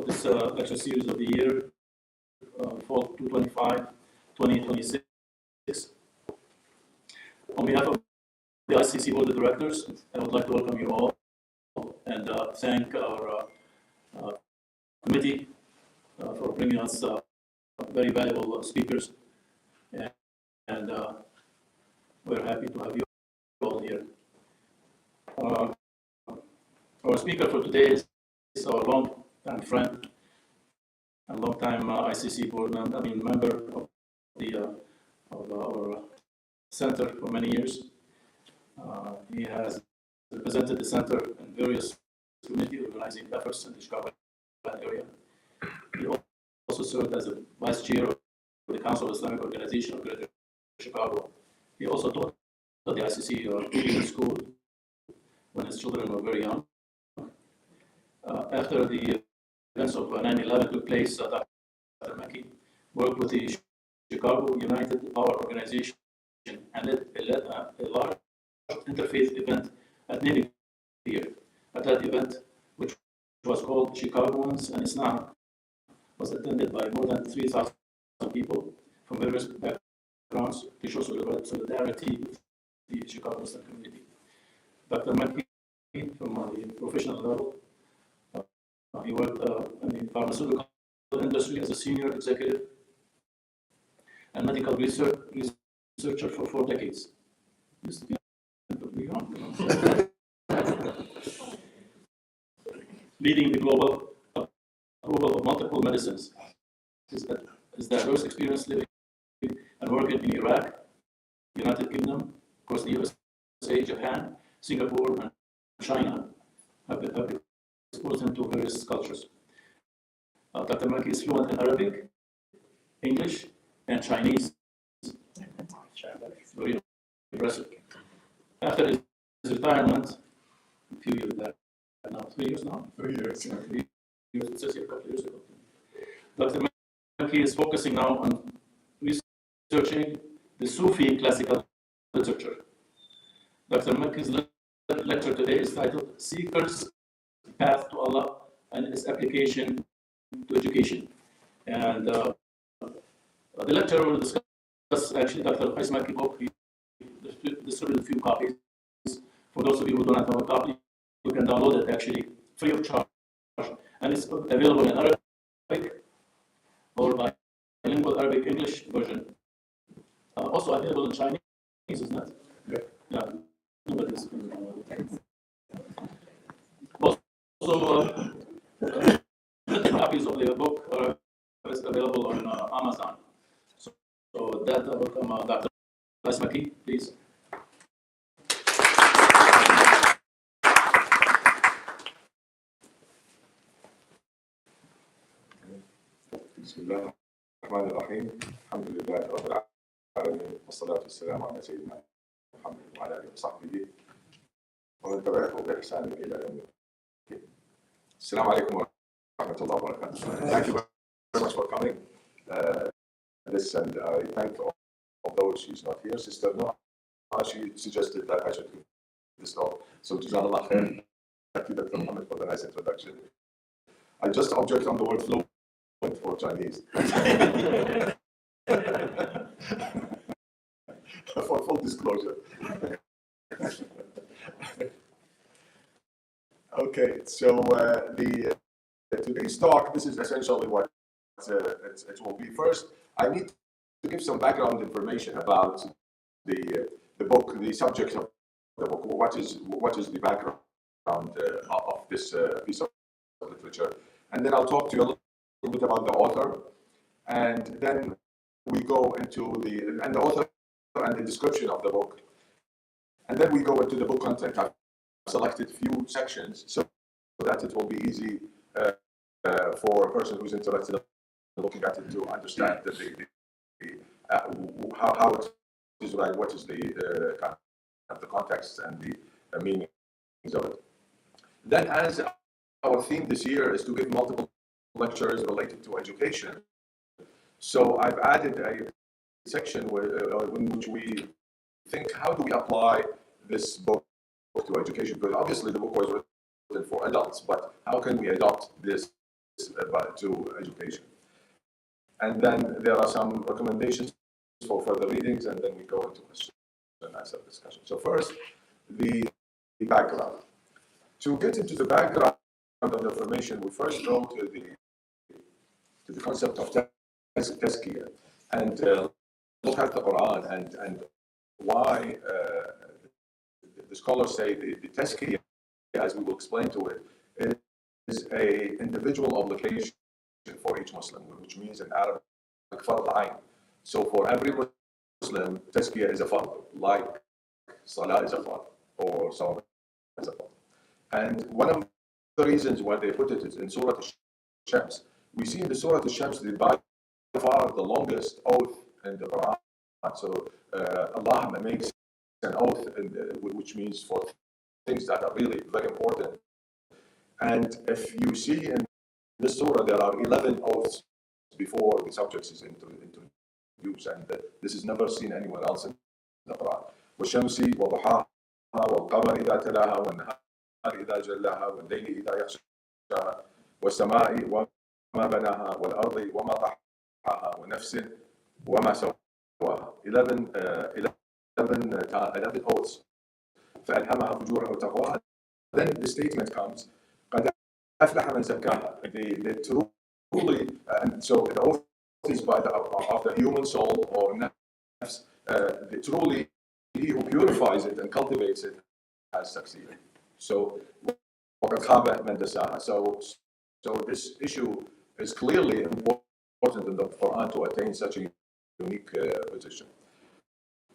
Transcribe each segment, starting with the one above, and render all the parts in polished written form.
for this lecture series of the year, Fall 2025-2026. On behalf of the ICC Board of Directors, I would like to welcome you all and thank our committee for bringing us very valuable speakers, and we're happy to have you all here. Our speaker for today is our long-time friend and long-time ICC board member of our center for many years. He has represented the center in various community organizing efforts in the Chicago area. He also served as a vice chair of the Council of Islamic Organization of Greater Chicago. He also taught at the ICC school when his children were very young. After the events of 9/11 took place, Dr. Mekki worked with the Chicago United Power Organization and led a large interfaith event at Navy Pier. At that event, which was called Chicagoans and Islam, was attended by more than 3,000 people from various backgrounds to show solidarity with the Chicago Muslim community. Dr. Mekki, from the professional level, he worked in the pharmaceutical industry as a senior executive and medical researcher for 4 decades. Leading the global approval of multiple medicines. His diverse experience living and working in Iraq, United Kingdom, of course the USA, Japan, Singapore, and China have exposed him to various cultures. Dr. Mekki is fluent in Arabic, English, and Chinese. Very impressive. After his retirement, a few years back, now 3 years now? 3 years. 3 years, it says here a couple years ago. Dr. Mekki is focusing now on researching the Sufi classical literature. Dr. Mekki's lecture today is titled Seeker's Path to Allah and its Application to Education. And the lecturer will discuss actually Dr. Qais Mekki book. He distributed a few copies. For those of you who do not have a copy, you can download it actually free of charge. And it's available in Arabic or bilingual Arabic-English version. Also available in Chinese, isn't it? Yeah. Also, copies of the book are available on Amazon. So that I welcome Dr. Qais Mekki, please. بسم الله الرحمن الرحيم الحمد لله رب العالمين والصلاة والسلام على سيدنا محمد وعلى آله وصحبه ومن تبعه بإحسان إلى يوم الدين. السلام عليكم ورحمة الله وبركاته. Thank you very much for coming. And I thank although she's not here, Sister Noah, she suggested that I should give this talk. So Jazakallah khair. Thank you, Dr. Muhammad, for the nice introduction. I just object on the word flow for Chinese. For full disclosure. Okay, so today's talk, this is essentially what it will be. First, I need to give some background information about the book, the subject of the book. What is the background of this piece of literature, and then I'll talk to you a little bit about the author, and then we go into the author and the description of the book, and then we go into the book content. I've selected few sections so that it will be easy for a person who's interested in looking at it to understand how it is right, what is the context and the meanings of it. Then, as our theme this year is to give multiple lectures related to education, so I've added a section in which we think, how do we apply this book to education? Because obviously the book was written for adults, but how can we adopt this to education. And then there are some recommendations for further readings, and then we go into question and answer discussion. So first, the background. To get into the background of the information, we first go to the concept of tazkiyah and look at the Quran and why the scholars say the tazkiyah, as we will explain to it, is a individual obligation for each Muslim, which means in Arabic, fard ayn. So for every Muslim, tazkiyah is a fard, like salah is a fard, or salah is a fard. And one of the reasons why they put it is in Surah Al-Shams. We see in the Surah Al-Shams by far the longest oath in the Quran. So Allah makes an oath, which means for things that are really very important. And if you see in this surah, there are 11 oaths before the subject is introduced, and this is never seen anywhere else in the Quran. وَالشَّمْسِ وَضُحَاهَا وَالْقَمَرِ إِذَا تَلَاهَا وَالنَّهَارِ إِذَا جَلَّاهَا وَاللَّيْلِ إِذَا يَغْشَاهَا وَالسَّمَاءِ وَمَا بَنَاهَا وَالْأَرْضِ وَمَا طَحَاهَا وَنَفْسٍ وَمَا سَوَّاهَا. 11 oaths. فَأَلْهَمَهَا فُجُورَهَا وَتَقْوَاهَا. Then the statement comes, قَدْ أَفْلَحَ مَنْ زَكَّاهَا. They truly, and so the oath is by of the human soul or nafs. Truly, he who purifies it and cultivates it has succeeded. So, وَقَدْ خَابَ مَنْ دَسَّاهَا. So this issue is clearly important in the Quran to attain such a unique position.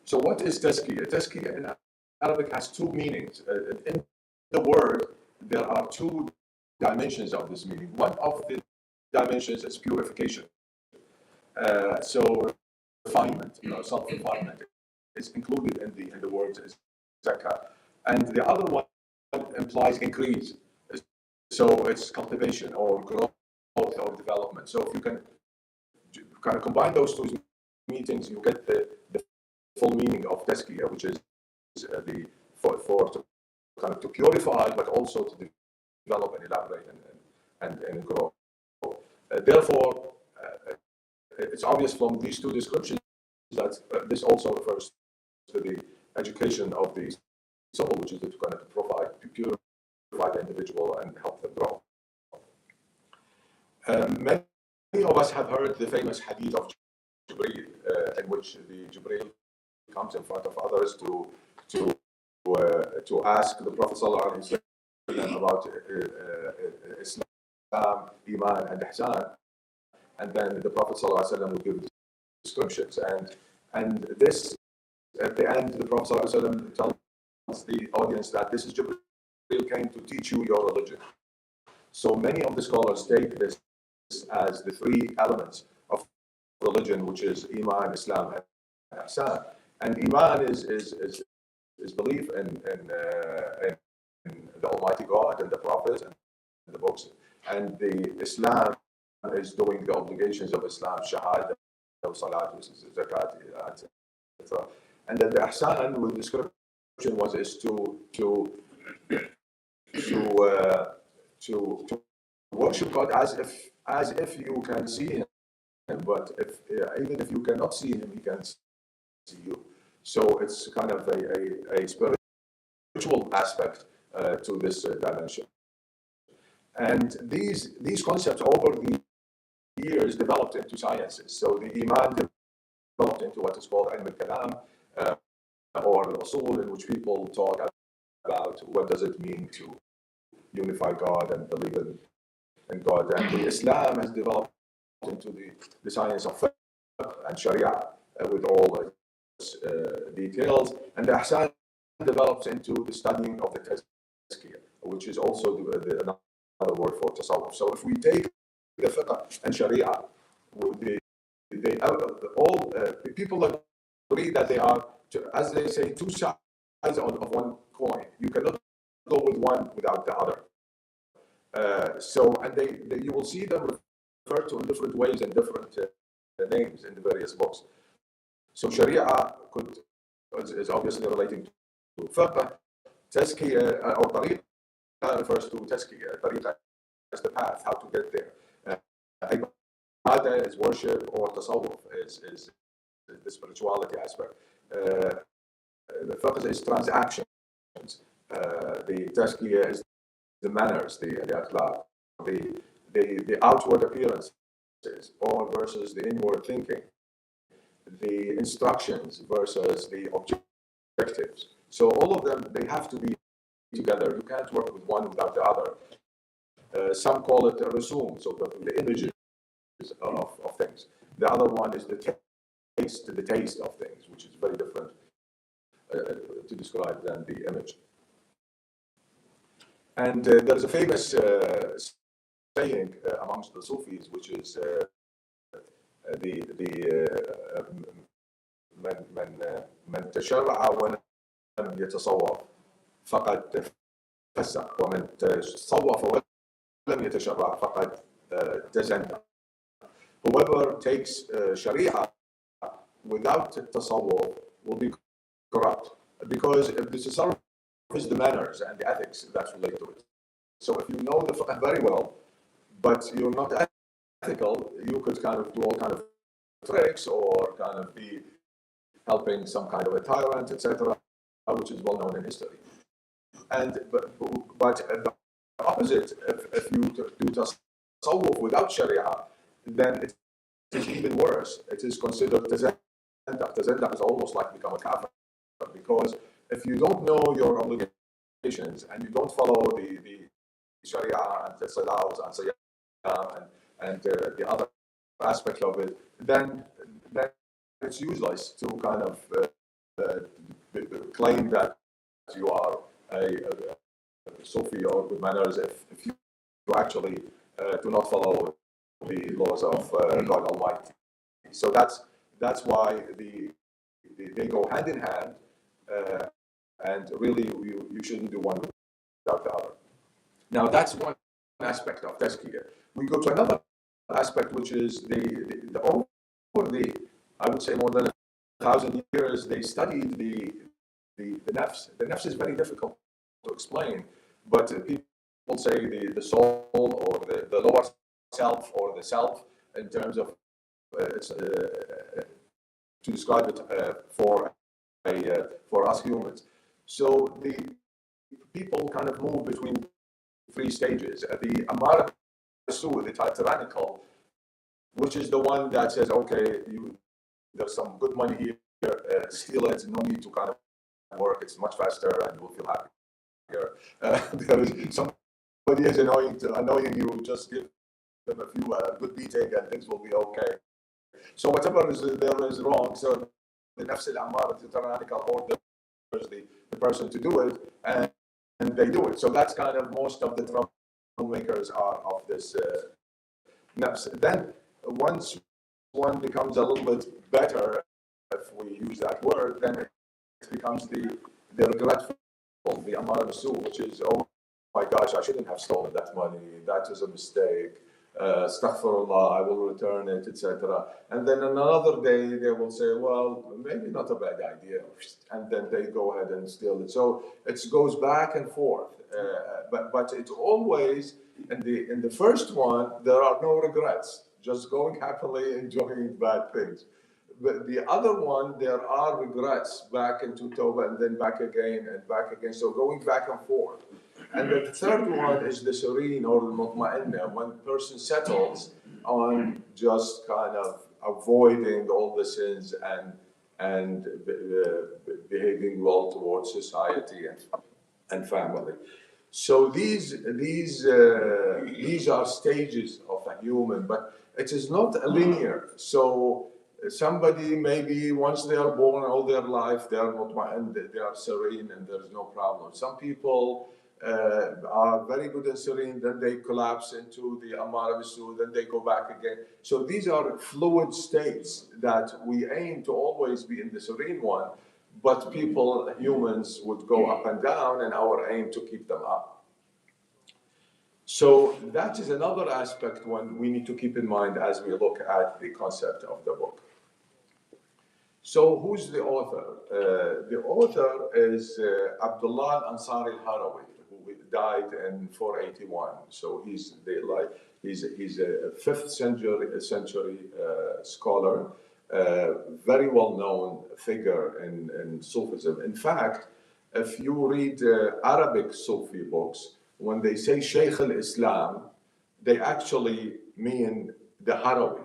So what is tazkiyah? Tazkiyah in Arabic has two meanings. In the word, there are two dimensions of this meaning. One of the dimensions is purification. So refinement, self-refinement is included in the word zakah. And the other one implies increase. So it's cultivation or growth or development. So if you can kind of combine those two meanings, you get the full meaning of tazkiyah, which is to purify, but also to develop and elaborate and grow. Therefore, it's obvious from these two descriptions that this also refers to the education of the soul, which is to kind of to purify the individual and help them grow. Many of us have heard the famous hadith of Jibreel, in which the Jibreel comes in front of others to ask the Prophet ﷺ about Islam, Iman, and Ihsan, and then the Prophet ﷺ will give descriptions. And this, at the end, the Prophet ﷺ tells the audience that this is Jibreel came to teach you your religion. So many of the scholars take this as the three elements of religion, which is Iman, Islam, and Ihsan. And Iman is belief in the Almighty God and the prophets and the books. And the Islam is doing the obligations of Islam, Shahada, Salat, Zakat, etc. And then the Ihsan, with description is to worship God as if you can see Him, but even if you cannot see Him, He can see you. So it's kind of a spiritual aspect to this dimension. And these concepts over the years developed into sciences. So the Iman developed into what is called Ilm al-Kalam, or Usul, in which people talk about what does it mean to unify God and believe in God. And the Islam has developed into the science of fiqh and Sharia with all its details. And the Ihsan develops into the studying of the tazkiyah, which is also another word for tasawwuf. So if we take the fiqh and Sharia, all people agree that they are, as they say, two sides of one coin. You cannot go with one without the other. And you will see them referred to in different ways and different names in the various books. So Sharia is obviously relating to fiqh. Tazkiyah or tariqah refers to tazkiyah, tariqah the path, how to get there. Ibadah is worship, or tasawwuf is the spirituality aspect. The focus is transactions. The tazkiyah is the manners, the akhlaq, the outward appearances, or versus the inward thinking, the instructions versus the objectives. So all of them, they have to be together. You can't work with one without the other. Some call it a rasum, so the images of things. The other one is the taste of things, which is very different to describe than the image. And there's a famous saying amongst the Sufis, which is من تشرع ولم يتصوف فقد فسق ومن تصوف ولم يتشرع فقد تزندق. Whoever takes Sharia without tasawwuf will be corrupt, because the tasawwuf is the manners and the ethics that relate to it. So if you know the fiqh very well, but you're not ethical, you could kind of do all kind of tricks or kind of be helping some kind of a tyrant, etc., which is well known in history. And but the opposite, if you do tasawwuf without Sharia, then it is even worse. It is considered tazandaq. Tazandaq is almost like become a kafir, because if you don't know your obligations and you don't follow the Sharia and the salahs and siyam and the other aspect of it, then it's useless to kind of claim that you are a Sufi or good manners if you actually do not follow the laws of God Almighty. So that's why they go hand in hand, and really you shouldn't do one without the other. Now that's one aspect of tazkiyah. We go to another aspect, which is over the I would say more than 1,000 years, they studied the nafs. The nafs is very difficult to explain, but people say the soul or the lower self or the self in terms of to describe it for us humans. So the people kind of move between three stages. The amara bisu, the tyrannical, which is the one that says, okay, there's some good money here, steal it, no need to kind of work, it's much faster and you'll feel happier. There is somebody is annoying you, just give them a few good beating and things will be okay. So whatever there is wrong, so the nafs al-ammara, the tyrannical, or the person to do it, and they do it. So that's kind of most of the troublemakers are of this nafs. Then once one becomes a little bit better, if we use that word, then it becomes the regretful, the amara bisu, which is, oh my gosh, I shouldn't have stolen that money, that is a mistake, astaghfirullah, I will return it, etc. And then another day they will say, well, maybe not a bad idea, and then they go ahead and steal it. So it goes back and forth, but it's always in the first one there are no regrets, just going happily, enjoying bad things. But the other one, there are regrets back into Tawbah and then back again and back again. So going back and forth. And the third one is the serene or the mutma'inna, when the person settles on just kind of avoiding all the sins and behaving well towards society and family. So these are stages of a human, but it is not linear. So somebody maybe once they are born all their life they are mutma'in, they are serene and there's no problem. Some people are very good and serene, then they collapse into the amara bisu, then they go back again. So these are fluid states that we aim to always be in the serene one, but people, humans, would go up and down, and our aim to keep them up. So that is another aspect one we need to keep in mind as we look at the concept of the book. So who's the author? The author is Abdullah al-Ansari al-Harawi, who died in 481. So he's a fifth century scholar, very well known figure in Sufism. In fact, if you read Arabic Sufi books, when they say Shaykh al-Islam, they actually mean the Harawi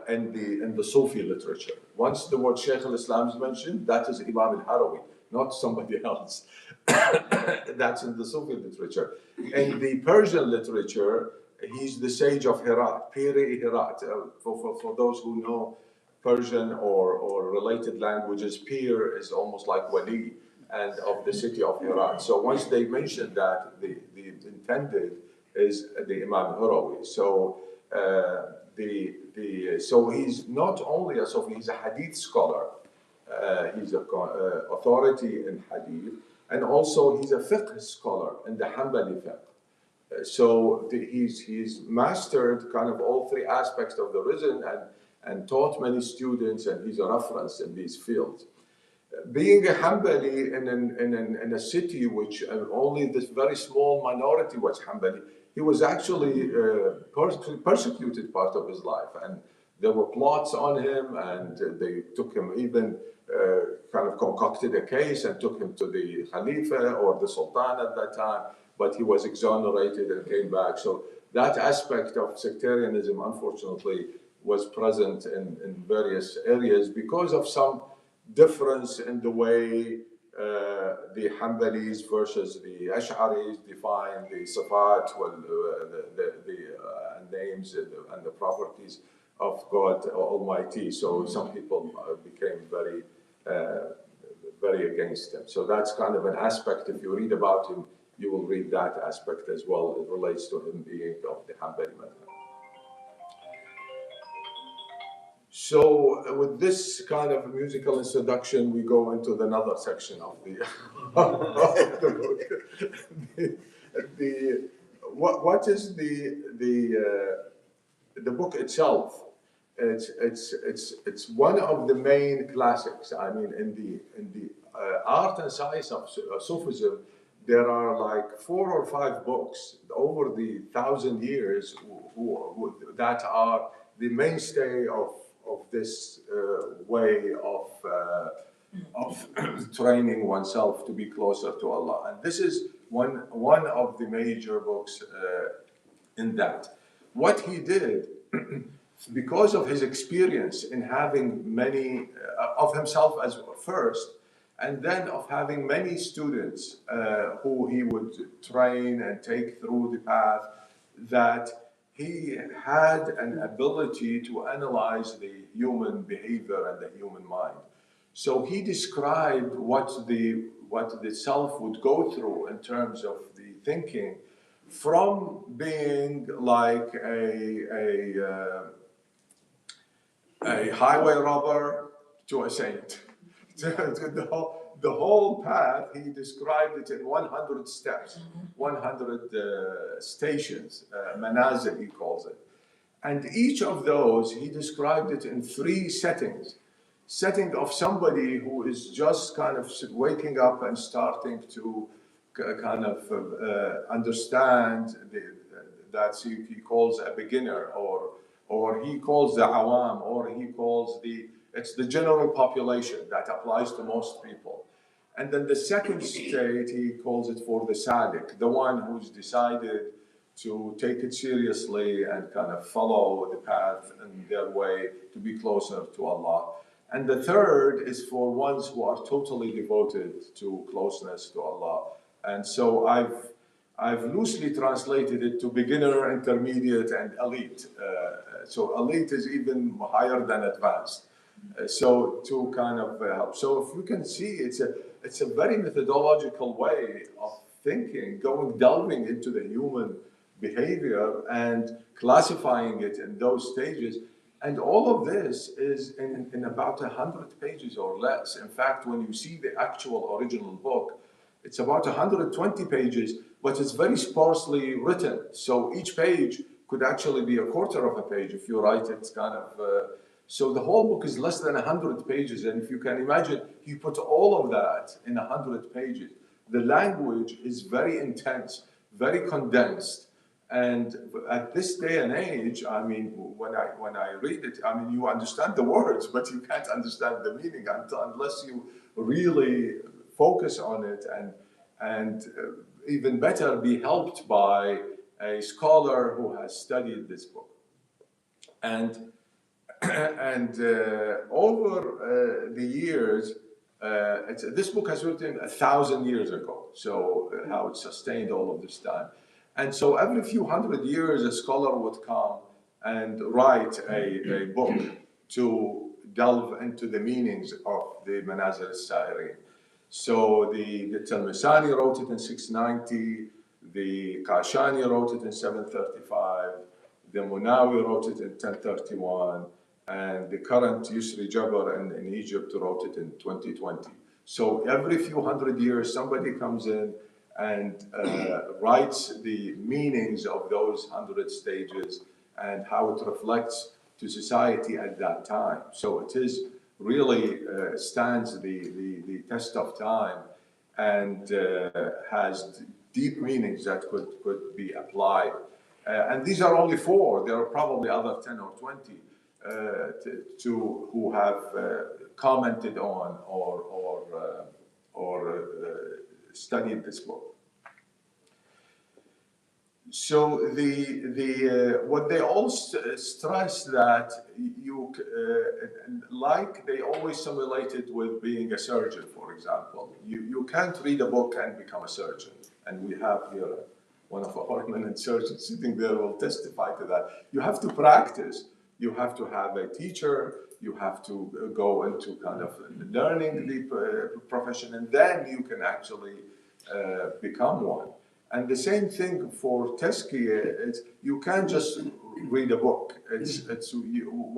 in the Sufi literature. Once the word Shaykh al-Islam is mentioned, that is Imam al-Harawi, not somebody else. That's in the Sufi literature. In the Persian literature, he's the sage of Herat, Piri Herat. For those who know Persian or related languages, Pir is almost like Wali and of the city of Herat. So once they mentioned that, the intended is the Imam Harawi. So so he's not only a Sufi, he's a Hadith scholar. He's an authority in Hadith, and also he's a fiqh scholar in the Hanbali fiqh. So he's mastered kind of all three aspects of the religion and taught many students, and he's a reference in these fields. Being a Hanbali in a city which only this very small minority was Hanbali, he was actually persecuted part of his life, and there were plots on him, and they took him even kind of concocted a case and took him to the Khalifa or the Sultan at that time, but he was exonerated and came back. So that aspect of sectarianism, unfortunately, was present in various areas because of some difference in the way the Hanbalis versus the Ash'aris define the sifat, the names and the properties of God Almighty. So some people became very against him. So that's kind of an aspect. If you read about him, you will read that aspect as well. It relates to him being of the Hanbali madhab. So with this kind of musical introduction, we go into another section of the, of the book. What is the book itself? It's one of the main classics. I mean, in the art and science of Sufism, there are like 4 or 5 books over the 1,000 years that are the mainstay of this way of training oneself to be closer to Allah. And this is one of the major books in that. What he did, because of his experience in having many, of himself as first, and then of having many students who he would train and take through the path, that he had an ability to analyze the human behavior and the human mind. So he described what the self would go through in terms of the thinking, from being like a highway robber to a saint. The whole path, he described it in 100 steps, 100 stations, manazil he calls it. And each of those, he described it in 3 settings. Setting of somebody who is just kind of waking up and starting to kind of understand that he calls a beginner, or he calls the awam, or he calls it's the general population that applies to most people. And then the second state, he calls it for the sadiq, the one who's decided to take it seriously and kind of follow the path and their way to be closer to Allah. And the third is for ones who are totally devoted to closeness to Allah. And so I've loosely translated it to beginner, intermediate, and elite. So elite is even higher than advanced. So to kind of help. So if you can see, it's a very methodological way of thinking, delving into the human behavior and classifying it in those stages. And all of this is in about 100 pages or less. In fact, when you see the actual original book, it's about 120 pages, but it's very sparsely written. So each page could actually be a quarter of a page if you write it kind of. So the whole book is less than 100 pages. And if you can imagine, you put all of that in 100 pages. The language is very intense, very condensed. And at this day and age, I mean, when I read it, I mean, you understand the words, but you can't understand the meaning unless you really focus on it and even better, be helped by a scholar who has studied this book. And over the years, this book has written 1,000 years ago, so how it sustained all of this time. And so every few hundred years, a scholar would come and write a book to delve into the meanings of the Manazil al-Sa'irin. So the Talmisani wrote it in 690, the Kashani wrote it in 735, the Munawi wrote it in 1031, and the current Yusri Jabr in Egypt wrote it in 2020. So every few hundred years, somebody comes in and writes the meanings of those 100 stages and how it reflects to society at that time. So it is really stands the test of time and has deep meanings that could be applied. And these are only four. There are probably other 10 or 20 who have commented on or studied this book. So what they all stress that like they always simulate it with being a surgeon, for example. You can't read a book and become a surgeon. And we have here one of our eminent surgeons sitting there will testify to that. You have to practice. You have to have a teacher. You have to go into kind of learning the profession, and then you can actually become one. And the same thing for tazkiyah, you can't just read a book.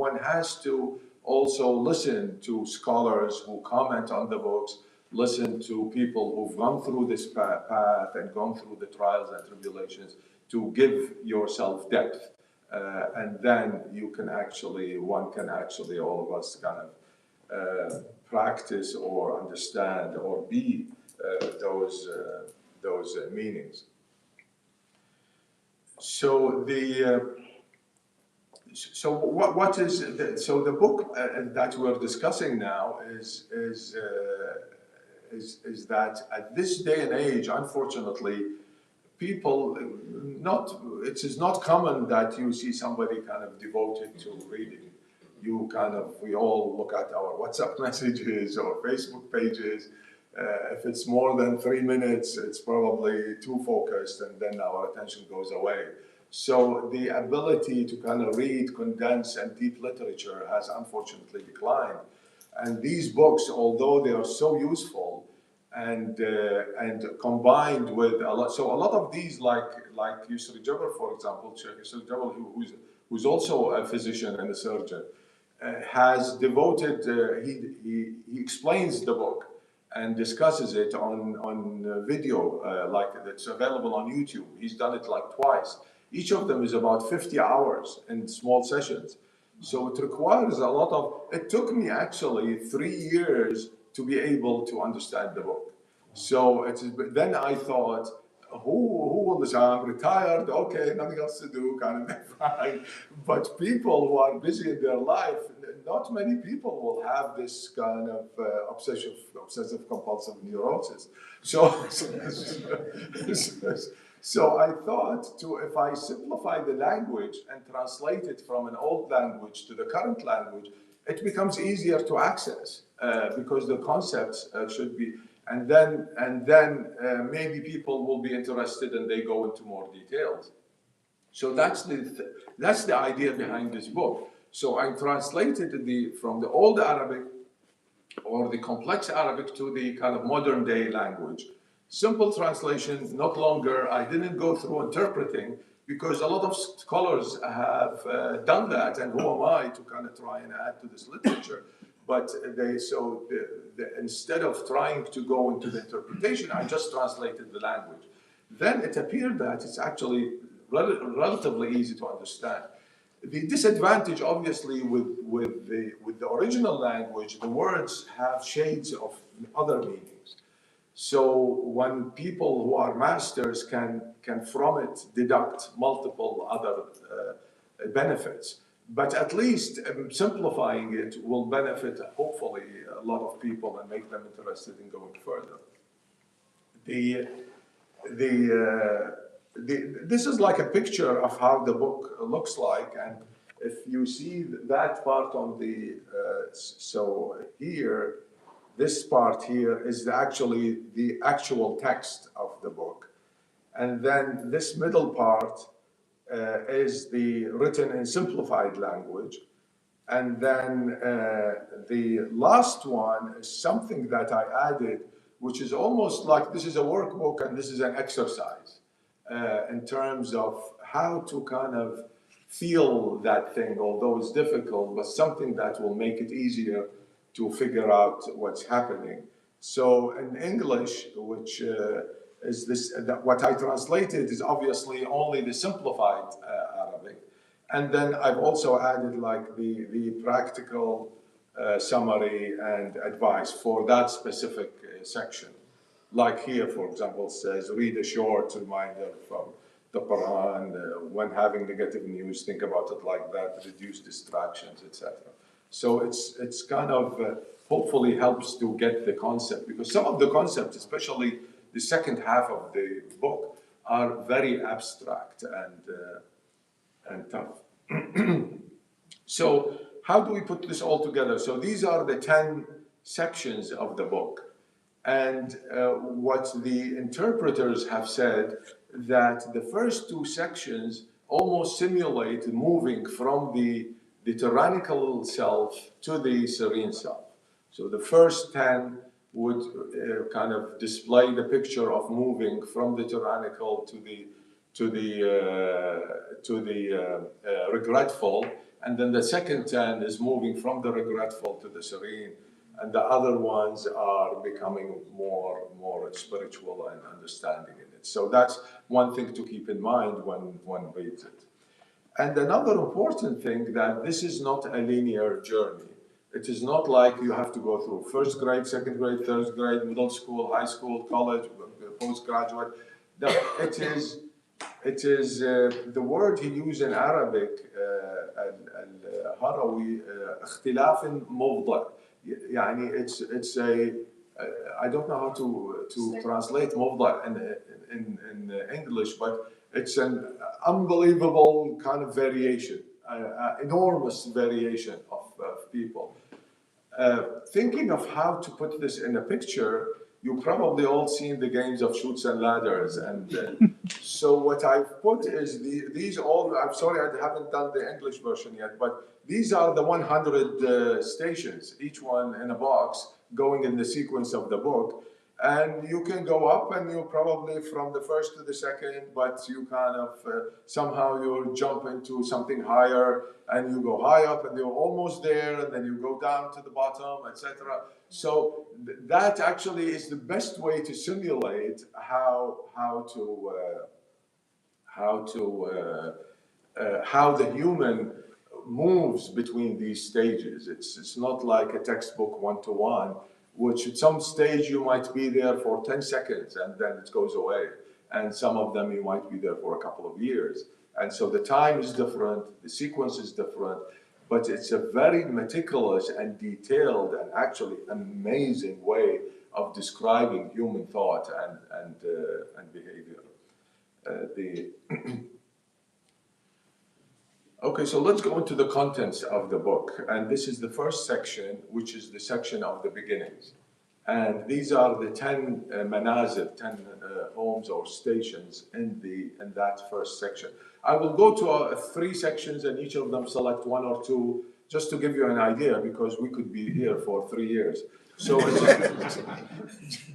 One has to also listen to scholars who comment on the books, listen to people who've gone through this path and gone through the trials and tribulations to give yourself depth. And then one can actually, all of us kind of practice or understand or be those meanings. So what is the book that we're discussing now is that at this day and age, unfortunately, it is not common that you see somebody kind of devoted to reading. We all look at our WhatsApp messages or Facebook pages. If it's more than 3 minutes, it's probably too focused, and then our attention goes away. So the ability to kind of read condensed and deep literature has unfortunately declined. And these books, although they are so useful and combined with a lot of these, like Yusri Jabr, for example, Sheikh Yusri Jabr, who's also a physician and a surgeon, has devoted. He explains the book and discusses it on video, like that's available on YouTube. He's done it like twice. Each of them is about 50 hours in small sessions. So it requires a lot of, it took me actually 3 years to be able to understand the book. So then I thought, who will this? I'm retired, okay, nothing else to do, kind of fine. But people who are busy in their life, not many people will have this kind of obsessive compulsive neurosis. So I thought if I simplify the language and translate it from an old language to the current language, it becomes easier to access because the concepts should be, and then maybe people will be interested and they go into more details. So that's the idea behind this book. So I translated from the old Arabic or the complex Arabic to the kind of modern day language. Simple translation, not longer. I didn't go through interpreting because a lot of scholars have done that, and who am I to kind of try and add to this literature? But instead of trying to go into the interpretation, I just translated the language. Then it appeared that it's actually relatively easy to understand. The disadvantage, obviously, with the original language, the words have shades of other meanings. So when people who are masters can from it deduct multiple other benefits. But at least simplifying it will benefit, hopefully, a lot of people and make them interested in going further. The, this is like a picture of how the book looks like, and if you see that part on the, so here, this part here is actually the actual text of the book. And then this middle part is the written in simplified language. And then the last one is something that I added, which is almost like this is a workbook and this is an exercise in terms of how to kind of feel that thing, although it's difficult, but something that will make it easier to figure out what's happening. So in English, which is this, what I translated is obviously only the simplified Arabic. And then I've also added like the practical summary and advice for that specific section. Like here, for example, says, read a short reminder from the Quran. When having negative news, think about it like that, reduce distractions, etc. So it's kind of hopefully helps to get the concept, because some of the concepts, especially the second half of the book, are very abstract and tough. So how do we put this all together? So these are the 10 sections of the book. And what the interpreters have said, that the first two sections almost simulate moving from the tyrannical self to the serene self. So the first 10 would kind of display the picture of moving from the tyrannical to the regretful, and then the second 10 is moving from the regretful to the serene, and the other ones are becoming more spiritual and understanding in it. So that's one thing to keep in mind when one reads it. And another important thing, that this is not a linear journey. It is not like you have to go through first grade, second grade, third grade, middle school, high school, college, postgraduate. No, it is the word he used in Arabic, الهروي اختلاف موضع. يعني it's a I don't know how to translate موضع in English, but it's an unbelievable kind of variation, enormous variation of people. Thinking of how to put this in a picture, you probably all seen the games of Shoots and Ladders, and so what I've put is these all. I'm sorry I haven't done the English version yet, but these are the 100 stations, each one in a box, going in the sequence of the book. And you can go up, and you probably from the first to the second, but you kind of somehow you jump into something higher, and you go high up, and you're almost there, and then you go down to the bottom, etc. So that actually is the best way to simulate how the human moves between these stages. It's not like a textbook one-to-one, which at some stage you might be there for 10 seconds and then it goes away. And some of them you might be there for a couple of years. And so the time is different, the sequence is different, but it's a very meticulous and detailed and actually amazing way of describing human thought and behavior. Okay, so let's go into the contents of the book. And this is the first section, which is the section of the beginnings. And these are the 10 manazil, 10 homes or stations in that first section. I will go to 3 sections, and each of them select 1 or 2, just to give you an idea, because we could be here for 3 years. So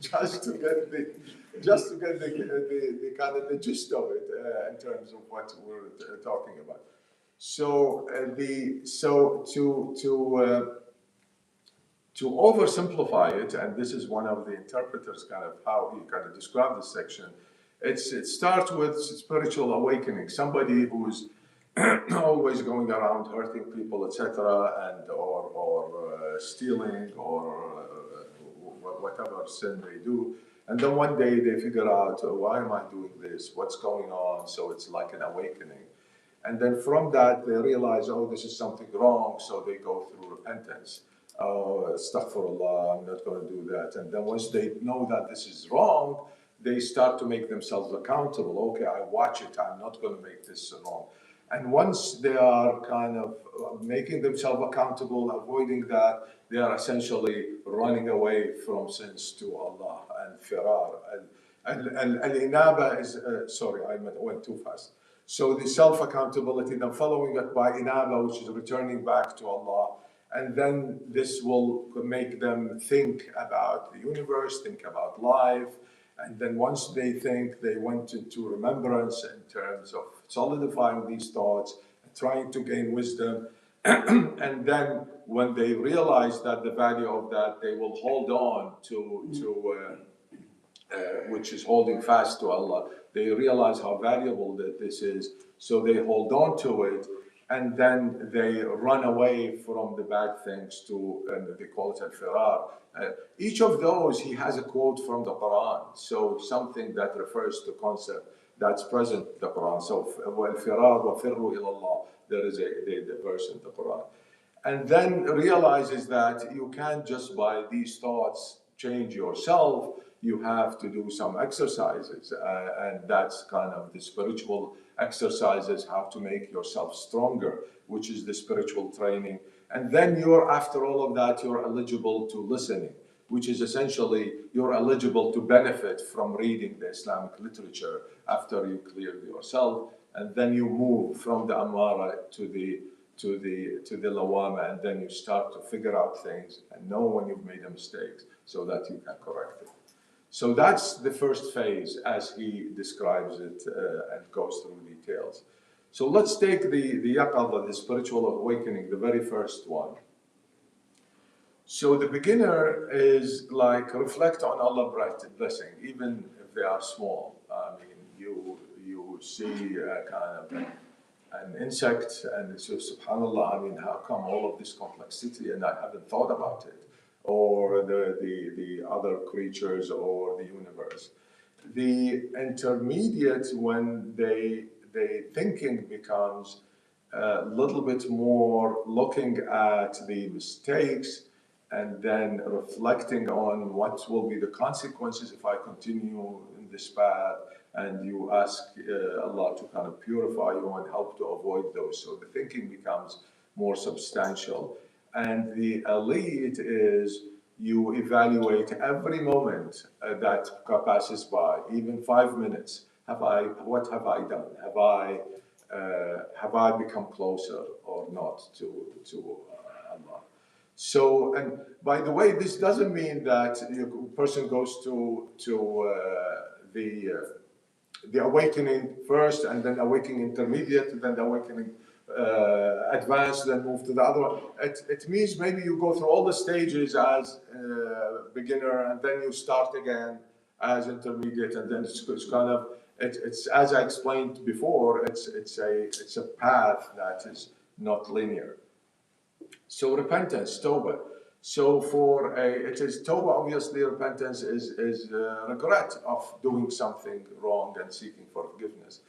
just to get the kind of the gist of it in terms of what we're talking about. So to oversimplify it, and this is one of the interpreters kind of how he kind of described this section. It starts with spiritual awakening, somebody who's always going around hurting people, etc., and or stealing or whatever sin they do. And then one day they figure out, oh, why am I doing this? What's going on? So it's like an awakening. And then from that, they realize, oh, this is something wrong. So they go through repentance. Oh, astaghfirullah, I'm not going to do that. And then once they know that this is wrong, they start to make themselves accountable. Okay, I watch it. I'm not going to make this wrong. And once they are kind of making themselves accountable, avoiding that, they are essentially running away from sins to Allah and firar. And inaba is, sorry, I went too fast. So the self-accountability, then following it by inaba, which is returning back to Allah. And then this will make them think about the universe, think about life. And then once they think, they went into remembrance in terms of solidifying these thoughts, trying to gain wisdom. And then when they realize that the value of that, they will hold on to which is holding fast to Allah. They realize how valuable that this is, so they hold on to it, and then they run away from the bad things and they call it al-firar. Each of those, he has a quote from the Quran, so something that refers to concept that's present in the Quran. So, al-firar wa firru ilallah, there is the verse in the Quran. And then realizes that you can't just by these thoughts change yourself, you have to do some exercises. And that's kind of the spiritual exercises, how to make yourself stronger, which is the spiritual training. And then after all of that, you're eligible to listening, which is essentially you're eligible to benefit from reading the Islamic literature after you clear yourself. And then you move from the Amara to the lawama, and then you start to figure out things and know when you've made a mistake so that you can correct it. So that's the first phase as he describes it and goes through details. So let's take the yaqadha, the spiritual awakening, the very first one. So the beginner is like reflect on Allah's blessing, even if they are small. I mean, you see kind of an insect, and it's just subhanallah, I mean, how come all of this complexity and I haven't thought about it? Or the other creatures or the universe. The intermediate, when they thinking becomes a little bit more looking at the mistakes and then reflecting on what will be the consequences if I continue in this path, and you ask Allah to kind of purify you and help to avoid those. So the thinking becomes more substantial. And the elite is you evaluate every moment that passes by, even 5 minutes. What have I done? Have I become closer or not to Allah? So, and by the way, this doesn't mean that a person goes to the awakening first, and then awakening intermediate, and then the awakening advanced, then move to the other one. It means maybe you go through all the stages as beginner, and then you start again as intermediate, and then it's kind of it's as I explained before. It's a path that is not linear. So repentance, tawbah. So it is tawbah, obviously repentance is regret of doing something wrong and seeking forgiveness.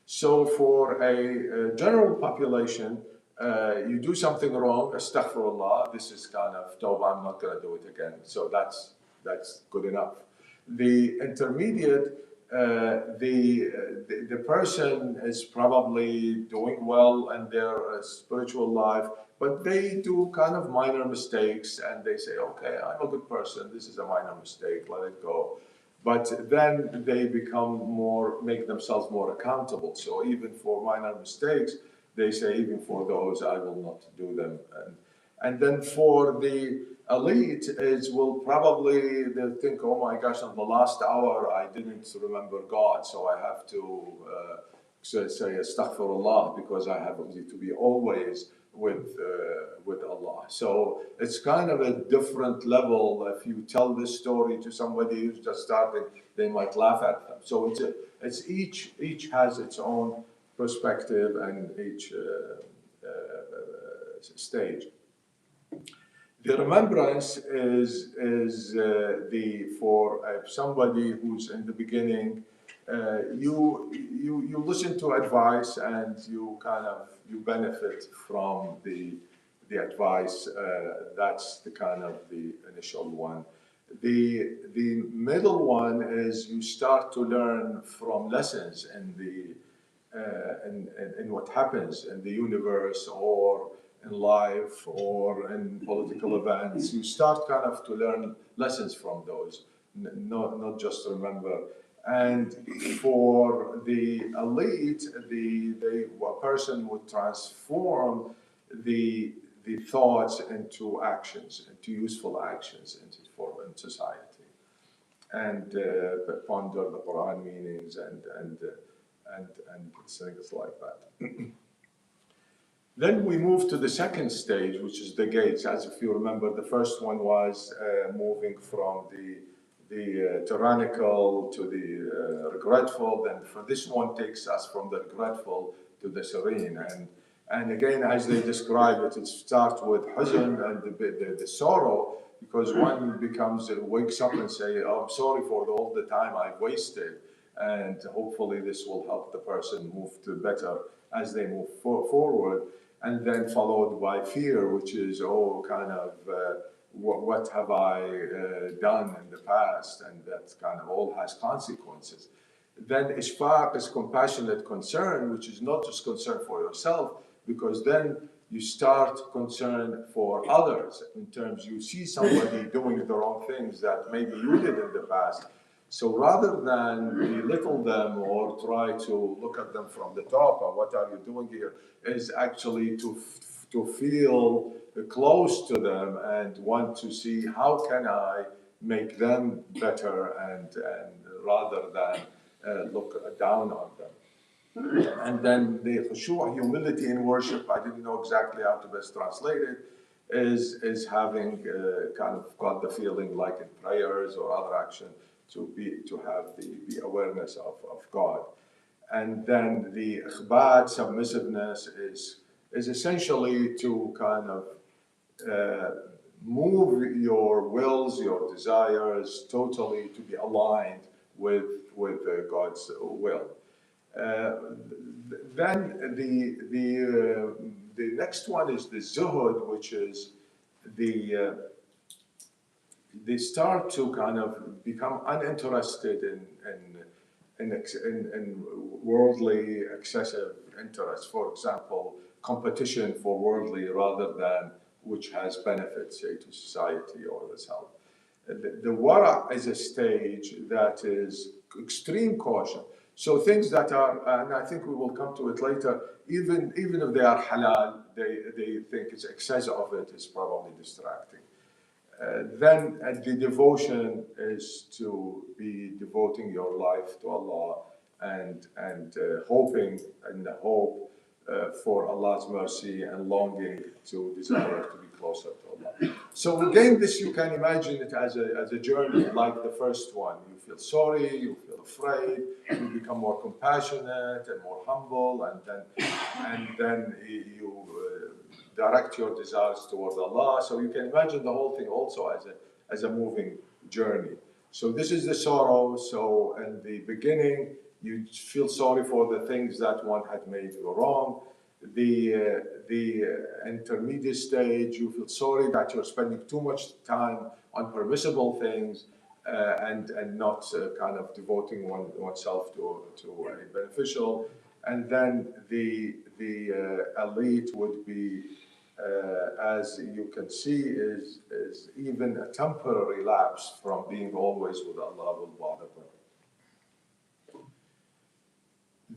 So for a general population, you do something wrong, astaghfirullah, this is kind of tawbah, I'm not going to do it again. So that's good enough. The intermediate, the person is probably doing well in their spiritual life, but they do kind of minor mistakes, and they say, okay, I'm a good person, this is a minor mistake, let it go. But then they make themselves more accountable. So even for minor mistakes, they say, even for those, I will not do them. And then for the elite, they'll think, oh my gosh, in the last hour, I didn't remember God, so I have to say astaghfirullah, because I have to be always with Allah. So it's kind of a different level. If you tell this story to somebody who's just starting, they might laugh at them. So it's each has its own perspective and each stage. The remembrance is for somebody who's in the beginning. You listen to advice and you kind of you benefit from the advice. That's the kind of the initial one. The middle one is you start to learn from lessons in the in what happens in the universe or in life or in political events. You start kind of to learn lessons from those, not just remember. And for the elite, a person would transform the thoughts into actions, into useful actions in society, and ponder the Quran meanings and things like that. Then we move to the second stage, which is the gates. As if you remember, the first one was moving from the tyrannical to the regretful. Then for this one takes us from the regretful to the serene. And again, as they describe it, it starts with huzn and the sorrow, because one wakes up and say, oh, I'm sorry for all the time I've wasted. And hopefully this will help the person move to better as they move forward. And then followed by fear, which is, what have I done in the past? And that kind of all has consequences. Then ishfaq is compassionate concern, which is not just concern for yourself, because then you start concern for others in terms you see somebody doing the wrong things that maybe you did in the past. So rather than belittle them or try to look at them from the top, or what are you doing here, is actually to feel close to them and want to see how can I make them better, and rather than look down on them. And then the khushu', humility in worship, I didn't know exactly how to best translate it, is having kind of got the feeling like in prayers or other action to have the awareness of God. And then the ikhbat, submissiveness, is essentially to kind of move your wills, your desires totally to be aligned with God's will. Then the next one is the zuhud, which is they start to kind of become uninterested in worldly excessive interests. For example, competition for worldly rather than which has benefits, say, to society or the self. The wara is a stage that is extreme caution. So things that are, and I think we will come to it later, even if they are halal, they think it's excess of it is probably distracting. Then the devotion is to be devoting your life to Allah and hoping in the hope for Allah's mercy and longing to desire to be closer to Allah. So again, this you can imagine it as a journey like the first one. You feel sorry, you feel afraid, you become more compassionate and more humble, and then you direct your desires towards Allah. So you can imagine the whole thing also as a moving journey. So this is the sorrow. So in the beginning, you feel sorry for the things that one had made you wrong. The intermediate stage, you feel sorry that you're spending too much time on permissible things and not kind of devoting oneself to a beneficial. And then the elite would be, as you can see, is even a temporary lapse from being always with Allah will bother them.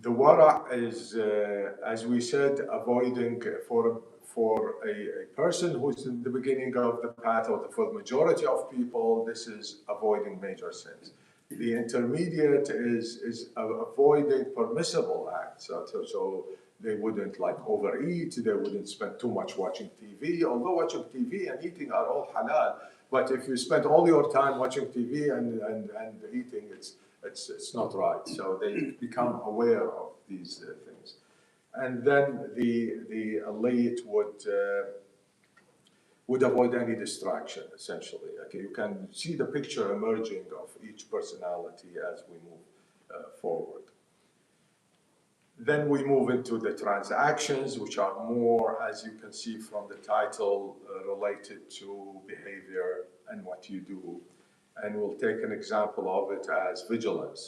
The wara is, as we said, avoiding for a person who's in the beginning of the path, or for the majority of people, this is avoiding major sins. The intermediate is avoiding permissible acts. So they wouldn't like overeat, they wouldn't spend too much watching TV, although watching TV and eating are all halal. But if you spend all your time watching TV and eating, it's not right. So they become aware of these things. And then the elite would avoid any distraction, essentially. Okay, you can see the picture emerging of each personality as we move forward. Then we move into the transactions, which are more, as you can see from the title, related to behavior and what you do. And we'll take an example of it as vigilance.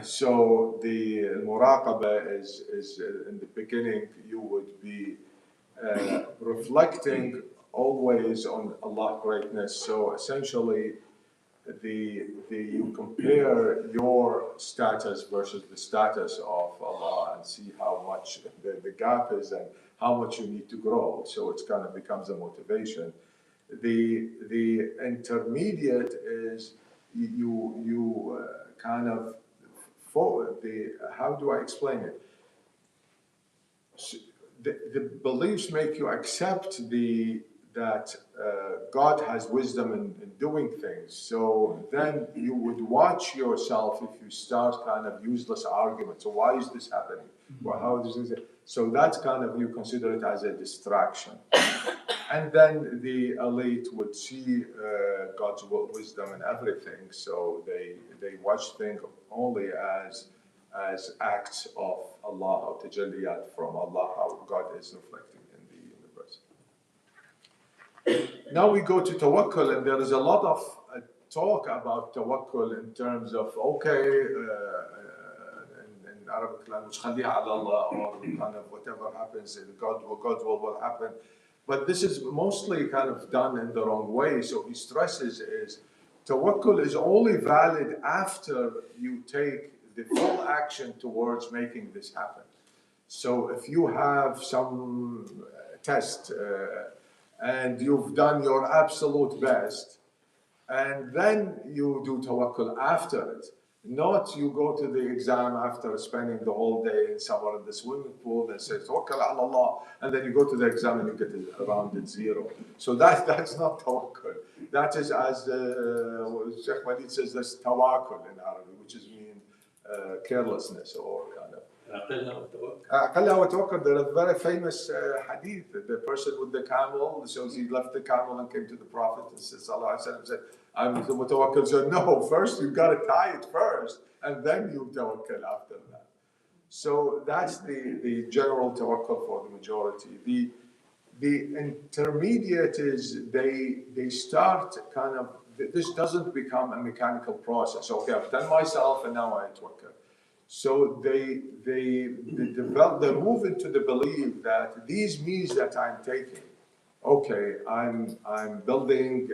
So the muraqabah is in the beginning, you would be reflecting always on Allah's greatness. So essentially, you compare your status versus the status of Allah and see how much the gap is and how much you need to grow. So it kind of becomes a motivation. The intermediate is you kind of how do I explain it? So the beliefs make you accept that God has wisdom in doing things. So then you would watch yourself if you start kind of useless arguments. So why is this happening? Well, how is this? So that's kind of, you consider it as a distraction. And then the elite would see God's wisdom in everything. So they watch things only as acts of Allah, or tajalliyat from Allah, how God is reflecting in the universe. Now we go to tawakkul, and there is a lot of talk about tawakkul in terms of, in Arabic language, خليها على Allah, or kind of whatever happens, God's will happen. But this is mostly kind of done in the wrong way. So he stresses is, tawakkul is only valid after you take the full action towards making this happen. So if you have some test and you've done your absolute best, and then you do tawakkul after it, not you go to the exam after spending the whole day somewhere in the swimming pool and say tawakkal ala Allah, and then you go to the exam and you get it around at zero. So that's not tawakkul. That is, as Sheikh Walid says, that's tawakkul in Arabic, which is mean carelessness or أقلها وتوكل. There is a very famous hadith. The person with the camel, so he left the camel and came to the Prophet and said, I'm mutawakkil. So no, first you've got to tie it first, and then you tawakkul after that. So that's the general tawakkul for the majority. The intermediate is they start kind of, this doesn't become a mechanical process. Okay, I've done myself and now I tawakkul. So they move into the belief that these means that I'm taking, okay, I'm building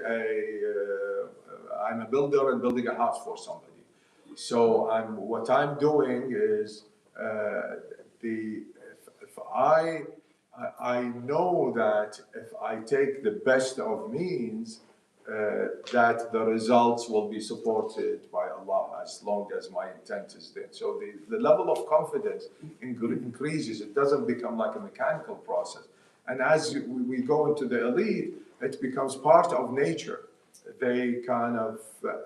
I'm a builder and building a house for somebody. So what I'm doing is if I know that if I take the best of means, that the results will be supported by Allah as long as my intent is there. So the level of confidence increases. It doesn't become like a mechanical process. And as we go into the elite, it becomes part of nature. They kind of,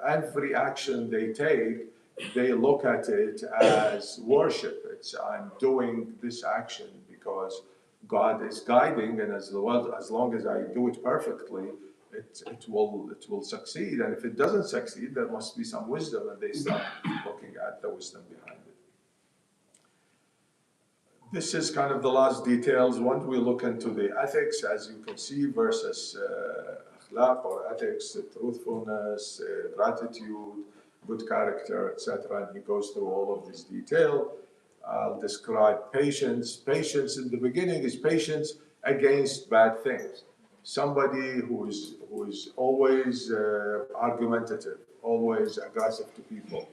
every action they take, they look at it as worship. It's, I'm doing this action because God is guiding, and as long as I do it perfectly, it will succeed. And if it doesn't succeed, there must be some wisdom, and they start looking at the wisdom behind it. This is kind of the last details. Once we look into the ethics, as you can see, versus akhlaq or ethics, truthfulness, gratitude, good character, etc. And he goes through all of this detail. I'll describe patience. Patience in the beginning is patience against bad things. Somebody who is always argumentative, always aggressive to people,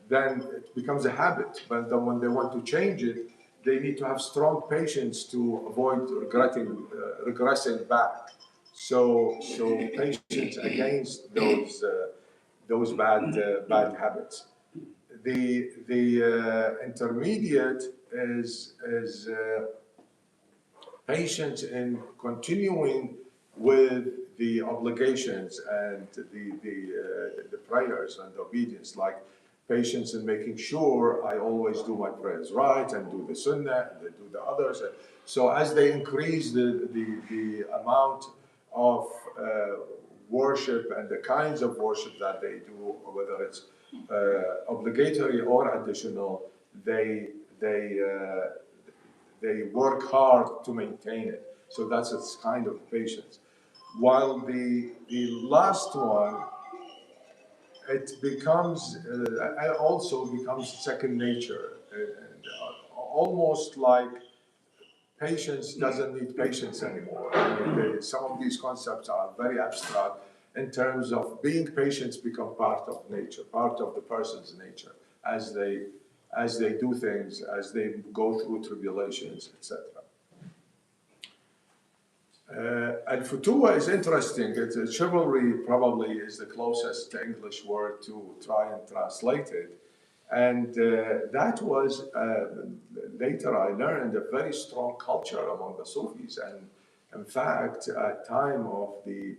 then it becomes a habit. But then when they want to change it, they need to have strong patience to avoid regressing back. So patience against those bad habits. The intermediate is patience in continuing with the obligations and the prayers and the obedience, like patience in making sure I always do my prayers right and do the sunnah and do the others. So as they increase the amount of worship and the kinds of worship that they do, whether it's obligatory or additional, they they uh, they work hard to maintain it. So that's its kind of patience. While the last one, it becomes also becomes second nature, and almost like patience doesn't need patience anymore. I mean, some of these concepts are very abstract in terms of being patient become part of nature, part of the person's nature as they do things, as they go through tribulations, etc. Al-Futuwa is interesting. Chivalry probably is the closest English word to try and translate it. And that was, later I learned, a very strong culture among the Sufis. And in fact, at time of the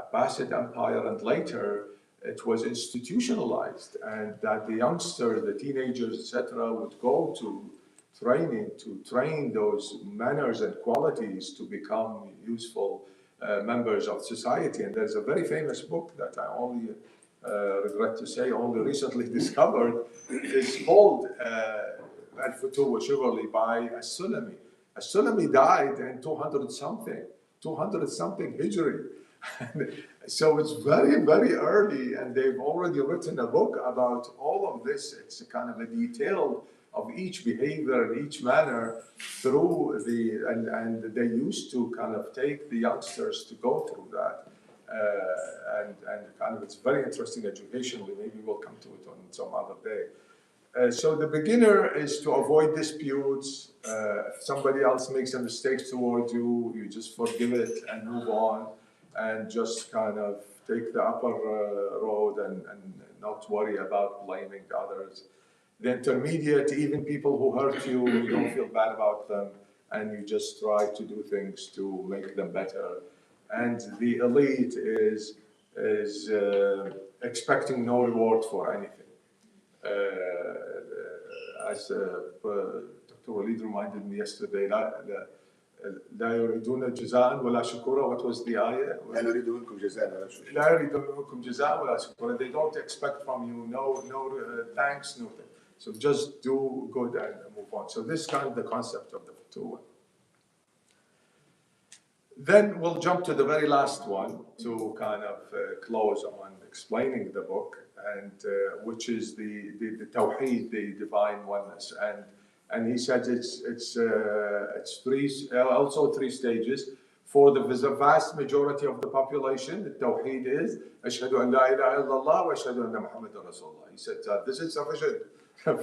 Abbasid Empire and later, it was institutionalized. And that the youngsters, the teenagers, etc., would go to training to train those manners and qualities to become useful members of society. And there's a very famous book that I only regret to say only recently discovered. It's called Al-Futuwa Chivalry by As-Sulami. As-Sulami died in 200 something Hijri. So it's very, very early, and they've already written a book about all of this. It's a kind of a detailed of each behavior and each manner through and they used to kind of take the youngsters to go through that. And kind of it's very interesting educationally. Maybe we'll come to it on some other day. So the beginner is to avoid disputes. If somebody else makes a mistake towards you, you just forgive it and move on, and just kind of take the upper road and not worry about blaming others. The intermediate, even people who hurt you, you don't feel bad about them, and you just try to do things to make them better. And the elite is expecting no reward for anything. As Dr. Walid reminded me yesterday, لا يريدون جزاء ولا شكورا. What was the ayah? لا نريد منكم جزاء ولا شكورا. لا يريدون منكم جزاء ولا شكورا. They don't expect from you no thanks, nothing. So just do good and move on. So this is kind of the concept of the Futuwa. Then we'll jump to the very last one to kind of close on explaining the book, and which is the Tawheed, the divine oneness. And he said it's also three stages. For the vast majority of the population, the Tawheed is Ashhadu an la ilaha illallah wa ashhadu anna Muhammadan Rasulullah. He said this is sufficient.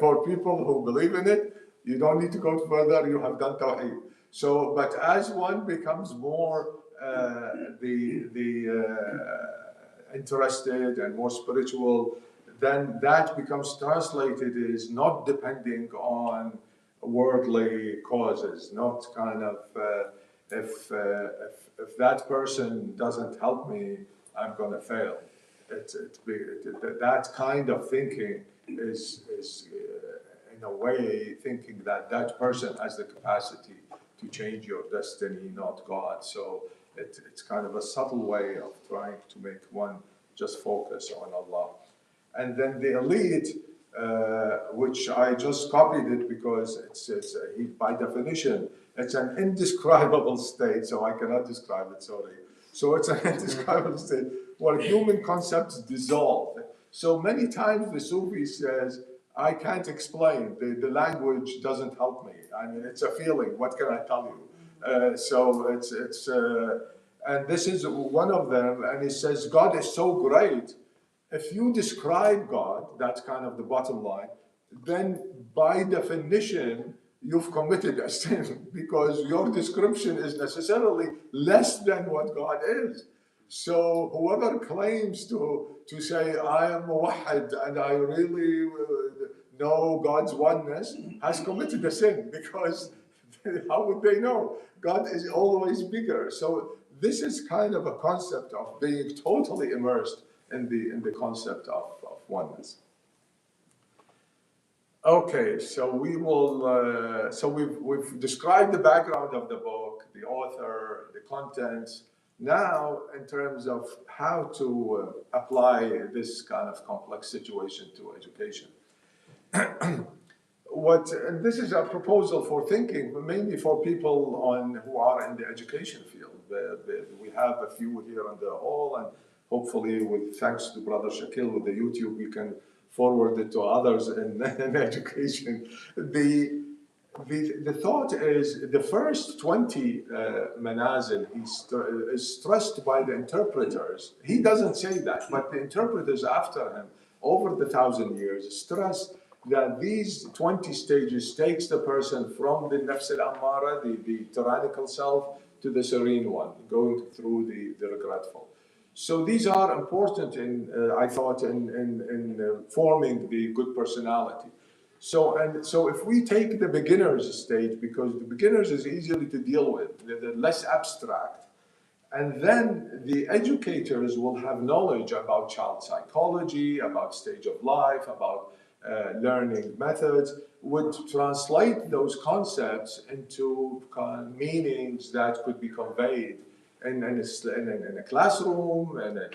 For people who believe in it, you don't need to go further, you have done Tawheed. So, but as one becomes more interested and more spiritual, then that becomes translated as not depending on worldly causes, not kind of if that person doesn't help me, I'm going to fail. That kind of thinking is in a way thinking that that person has the capacity to change your destiny, not God. So it's kind of a subtle way of trying to make one just focus on Allah. And then the elite, which I just copied it because it's by definition, it's an indescribable state, so I cannot describe it, sorry. So it's an indescribable state where human concepts dissolve. So many times the Sufi says, I can't explain, the language doesn't help me. I mean, it's a feeling, what can I tell you? So it's and this is one of them, and he says, God is so great. If you describe God, that's kind of the bottom line, then by definition, you've committed a sin because your description is necessarily less than what God is. So whoever claims to say, I am muwahhid and I really know God's oneness has committed a sin because how would they know? God is always bigger. So this is kind of a concept of being totally immersed in the concept of oneness. Okay, so we will. So we've described the background of the book, the author, the contents, Now, in terms of how to apply this kind of complex situation to education, and this is a proposal for thinking, but mainly for people who are in the education field. We have a few here on the hall, and hopefully, with thanks to Brother Shakil with the YouTube, we can forward it to others in education. The thought is the first 20 manazil is stressed by the interpreters. He doesn't say that, but the interpreters after him over the 1,000 years stress that these 20 stages takes the person from the nafs al-ammara, the tyrannical self, to the serene one, going through the regretful. So these are important I thought, in forming the good personality. So if we take the beginners stage, because the beginners is easily to deal with, they're less abstract, and then the educators will have knowledge about child psychology, about stage of life, about learning methods, would translate those concepts into meanings that could be conveyed in a classroom, in a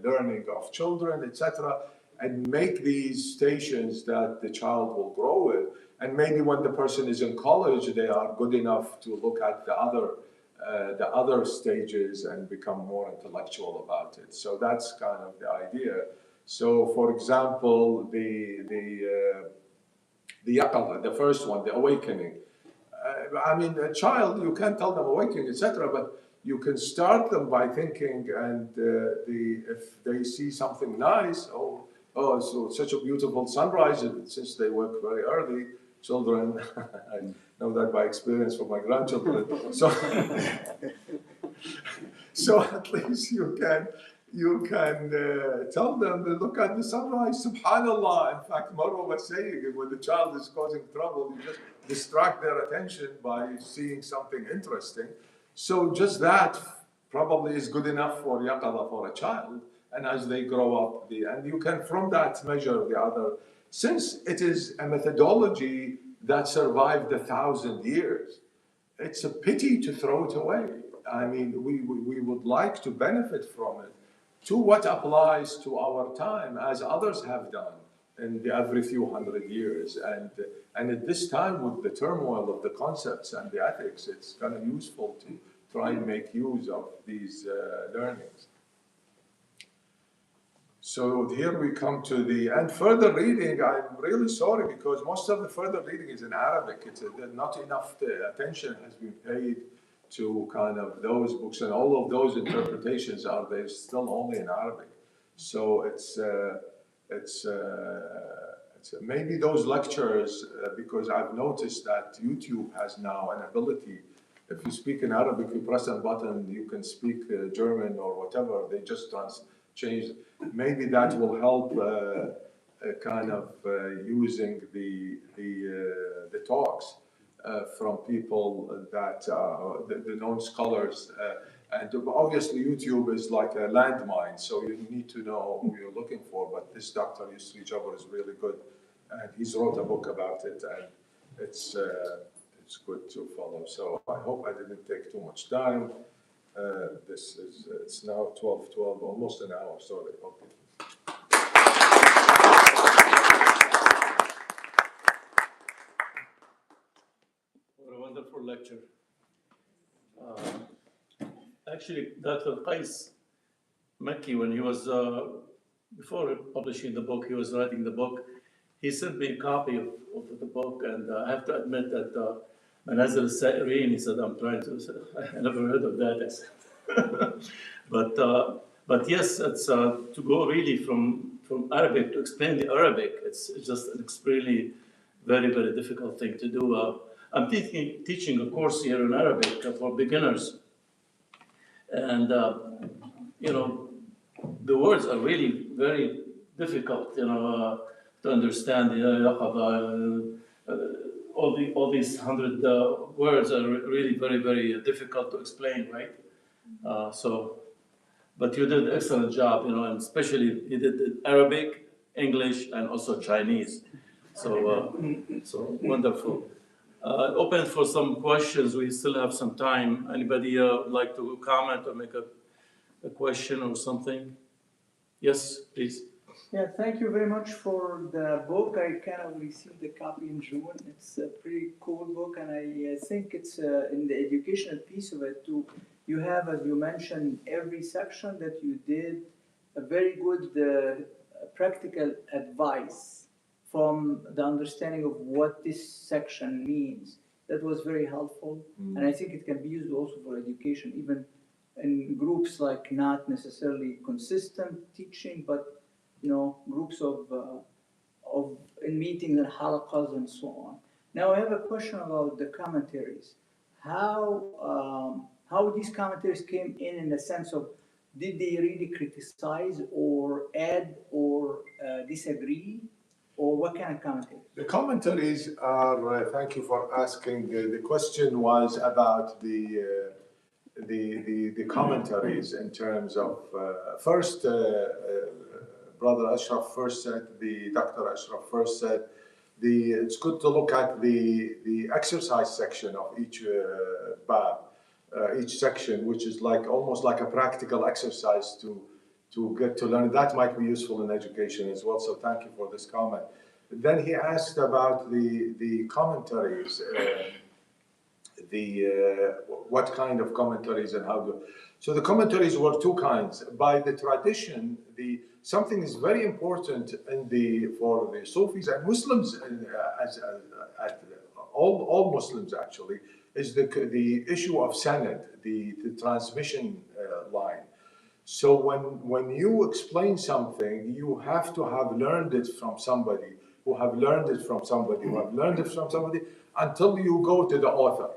learning of children, etc., and make these stations that the child will grow with. And maybe when the person is in college, they are good enough to look at the other stages and become more intellectual about it. So that's kind of the idea. So, for example, the yaqadha, the first one, the awakening. I mean, a child, you can't tell them awakening, etc., but you can start them by thinking, and if they see something nice, so such a beautiful sunrise, and since they work very early, children, I know that by experience from my grandchildren. So at least you can tell them to look at the sunrise, subhanallah. In fact, Marwa was saying, when the child is causing trouble, you just distract their attention by seeing something interesting. So just that probably is good enough for yaqadha for a child. And as they grow up, and you can from that measure the other. Since it is a methodology that survived 1,000 years, it's a pity to throw it away. I mean, we would like to benefit from it to what applies to our time, as others have done in every few hundred years. And at this time, with the turmoil of the concepts and the ethics, it's kind of useful to try and make use of these learnings. So here we come to and further reading. I'm really sorry, because most of the further reading is in Arabic. Not enough attention has been paid to kind of those books, and all of those interpretations are there still only in Arabic. So it's maybe those lectures, because I've noticed that YouTube has now an ability. If you speak in Arabic, you press a button, you can speak German or whatever. They just change. Maybe that will help kind of using the talks from people that the known scholars. And obviously YouTube is like a landmine, so you need to know who you're looking for. But this Dr. Yusri Jabbar is really good, and he's wrote a book about it, and it's good to follow. So I hope I didn't take too much time. It's now 12:12, almost an hour. Sorry. Okay. What a wonderful lecture. Actually, Dr. Qais Mekki, when he was, before publishing the book, he was writing the book, he sent me a copy of the book, and I have to admit that Manazil al-Sa'irin, he said, I never heard of that. I said. But yes, it's to go really from Arabic to explain the Arabic, it's just an extremely very, very difficult thing to do. I'm teaching a course here in Arabic for beginners. And, the words are really very difficult, to understand. All these 100 words are really very, very difficult to explain, right? But you did an excellent job, and especially you did Arabic, English, and also Chinese. So wonderful. Open for some questions. We still have some time. Anybody would like to comment or make a question or something? Yes, please. Yeah, thank you very much for the book. I kind of received a copy in June. It's a pretty cool book, and I think it's in the educational piece of it too. You have, as you mentioned, every section that you did a very good practical advice from the understanding of what this section means. That was very helpful, and I think it can be used also for education, even in groups like not necessarily consistent teaching, but groups of in meetings and halaqas and so on. Now I have a question about the commentaries. How these commentaries came in the sense of, did they really criticize or add or disagree, or what kind of commentary? The commentaries are, thank you for asking. The question was about the commentaries in terms of, first, Brother Ashraf first said, Dr. Ashraf first said, it's good to look at the exercise section of each bab, each section, which is almost like a practical exercise to get to learn. That might be useful in education as well. So thank you for this comment. Then he asked about the commentaries, what kind of commentaries and how to. So the commentaries were two kinds. By the tradition, something is very important for the Sufis and Muslims, all Muslims actually, is the issue of sanad, the transmission line. So when you explain something, you have to have learned it from somebody who have learned it from somebody who have learned it from somebody until you go to the author.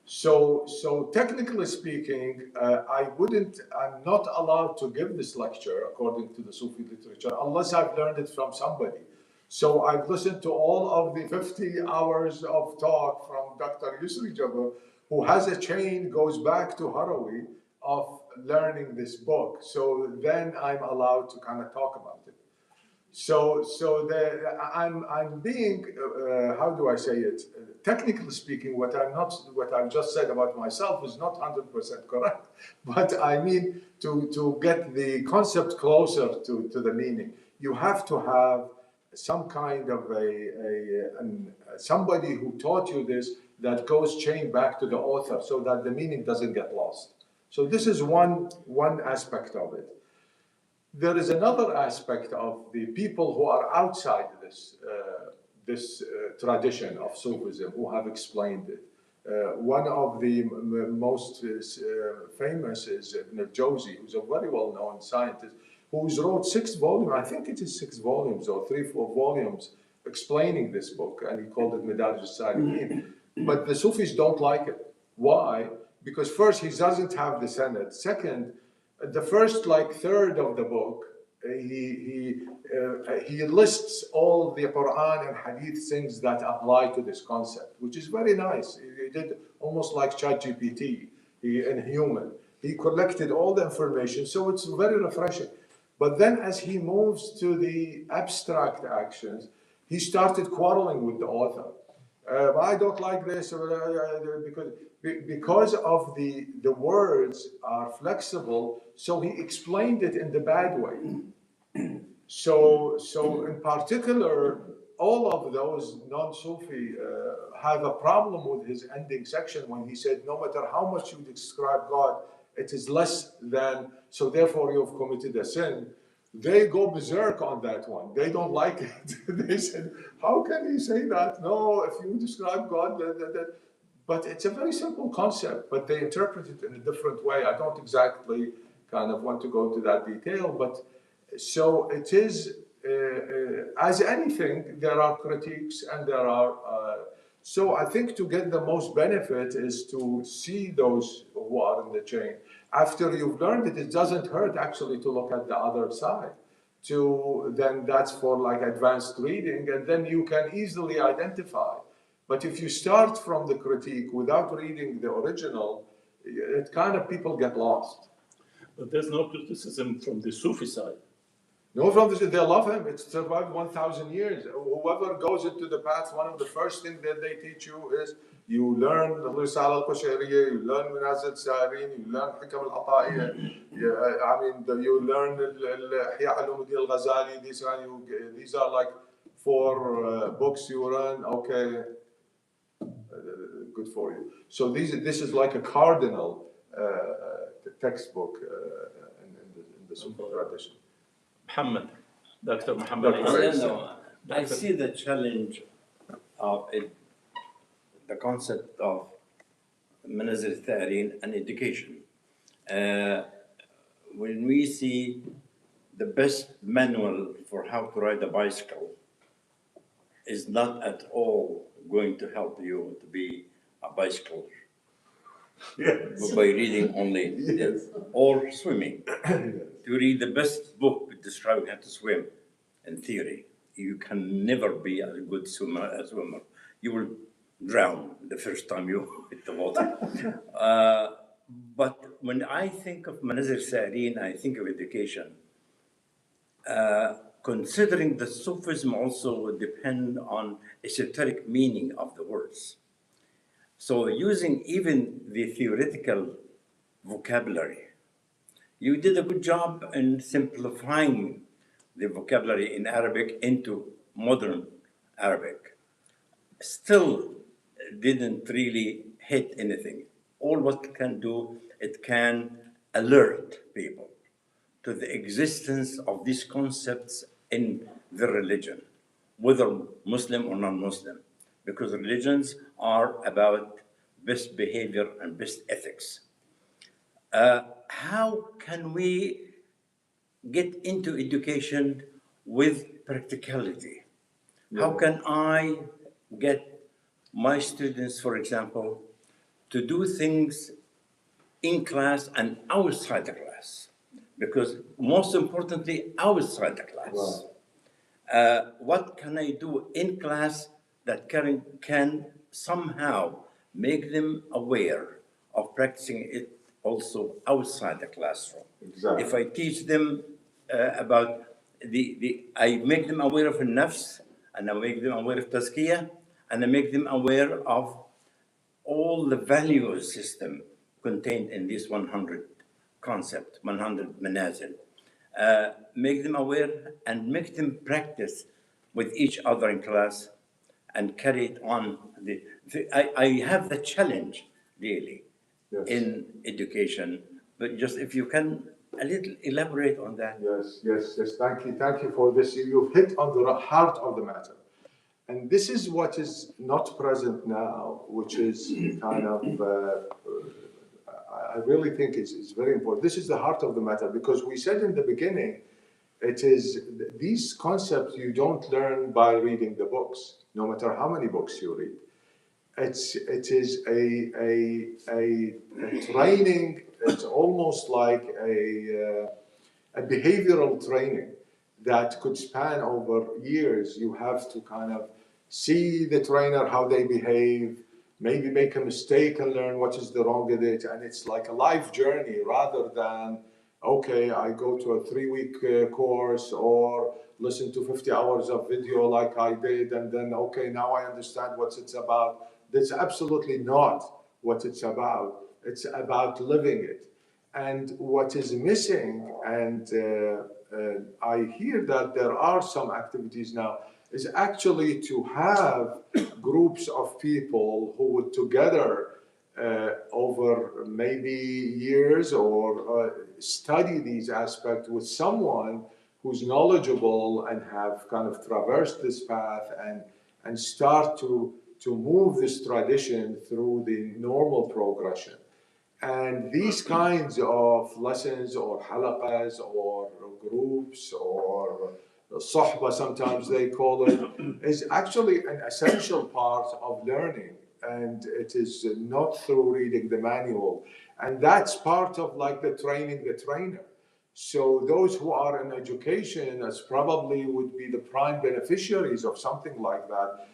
So technically speaking, I'm not allowed to give this lecture according to the Sufi literature unless I've learned it from somebody. So I've listened to all of the 50 hours of talk from Dr. Yusri Jabbar, who has a chain, goes back to Harawi, of learning this book. So then I'm allowed to kind of talk about it. So I'm being, how do I say it? Technically speaking, what I've just said about myself is not 100% correct, but I mean to get the concept closer to the meaning, you have to have some kind of somebody who taught you this that goes chain back to the author so that the meaning doesn't get lost. So this is one aspect of it. There is another aspect of the people who are outside this tradition of Sufism who have explained it. One of the most famous is Ibn al-Jawzi, who's a very well-known scientist, who's wrote 6 volumes, I think it is 6 volumes or 3-4 volumes explaining this book, and he called it Madarij al-Salikin. But the Sufis don't like it. Why? Because first, he doesn't have the sanad. Second, the first third of the book, he lists all the Quran and Hadith things that apply to this concept, which is very nice. He did almost like ChatGPT in human. He collected all the information, so it's very refreshing. But then as he moves to the abstract actions, he started quarreling with the author. I don't like this because of the words are flexible, so he explained it in the bad way. So in particular, all of those non-Sufi have a problem with his ending section when he said, no matter how much you describe God, it is less than, so therefore you've committed a sin. They go berserk on that one. They don't like it. They said, how can he say that? No, if you describe God, but it's a very simple concept, but they interpret it in a different way. I don't exactly kind of want to go into that detail, but so it is, as anything, there are critiques and there are, so I think to get the most benefit is to see those who are in the chain. After you've learned it, it doesn't hurt actually to look at the other side. Then that's for advanced reading, and then you can easily identify. But if you start from the critique without reading the original, it kind of people get lost. But there's no criticism from the Sufi side. No, from this, they love him. It's survived 1,000 years. Whoever goes into the path, one of the first things that they teach you is you learn the Risala al-Qushayriya, you learn Manazil Sarin, you learn Hikam al-Ata'iyya, you learn Ihya Ulumuddin al-Ghazali. These are like four books you learn. Okay, good for you. So this is like a cardinal textbook in the Sufi tradition. Muhammad, Dr. Muhammad. I see the challenge of it, the concept of Manazil Tharin and education. When we see the best manual for how to ride a bicycle is not at all going to help you to be a bicycler. Yes. By reading only, Yes. or swimming. To read the best book describing how to swim, in theory, you can never be a good swimmer. You will drown the first time you hit the water. But when I think of Manazir Sa'rin, I think of education. Considering that Sufism also would depend on esoteric meaning of the words. So using even the theoretical vocabulary, you did a good job in simplifying the vocabulary in Arabic into modern Arabic. Still didn't really hit anything. All what it can do, it can alert people to the existence of these concepts in the religion, whether Muslim or non-Muslim, because religions are about best behavior and best ethics. How can we get into education with practicality? How can I get my students, for example, to do things in class and outside the class? Because most importantly, outside the class. What can I do in class that can somehow make them aware of practicing it also outside the classroom? Exactly. If I teach them about I make them aware of nafs, and I make them aware of tazkiyah, and I make them aware of all the value system contained in this 100 concept, 100 manazil. Make them aware and make them practice with each other in class and carry it on. I have the challenge really in education, but just if you can a little elaborate on that. Yes. Thank you for this. You've hit on the heart of the matter. And this is what is not present now, which is kind of, I really think it's very important. This is the heart of the matter, because we said in the beginning, it is these concepts you don't learn by reading the books, no matter how many books you read. It is a training. It's almost like a behavioral training that could span over years. You have to kind of see the trainer, how they behave, maybe make a mistake and learn what is the wrong with it. And it's like a life journey rather than, okay, I go to a 3-week course or listen to 50 hours of video like I did, and then, okay, now I understand what it's about. That's absolutely not what it's about. It's about living it. And what is missing, and I hear that there are some activities now, is actually to have groups of people who would together over maybe years or study these aspects with someone who's knowledgeable and have kind of traversed this path and start to move this tradition through the normal progression. And these kinds of lessons or halaqas or groups or sohba, sometimes they call it, is actually an essential part of learning. And it is not through reading the manual. And that's part of like the training the trainer. So those who are in education as probably would be the prime beneficiaries of something like that.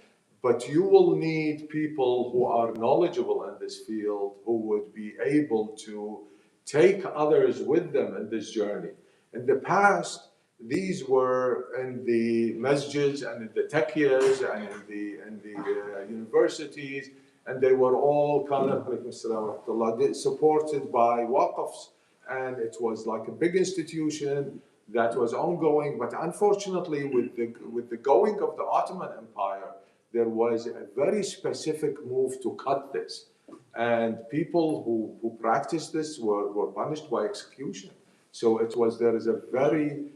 But you will need people who are knowledgeable in this field, who would be able to take others with them in this journey. In the past, these were in the masjids and in the taqiyas and in the universities, and they were all kind of supported by waqfs, and it was like a big institution that was ongoing. But unfortunately, with the going of the Ottoman Empire, there was a very specific move to cut this, and people who practiced this were punished by execution. So it was, there is a very,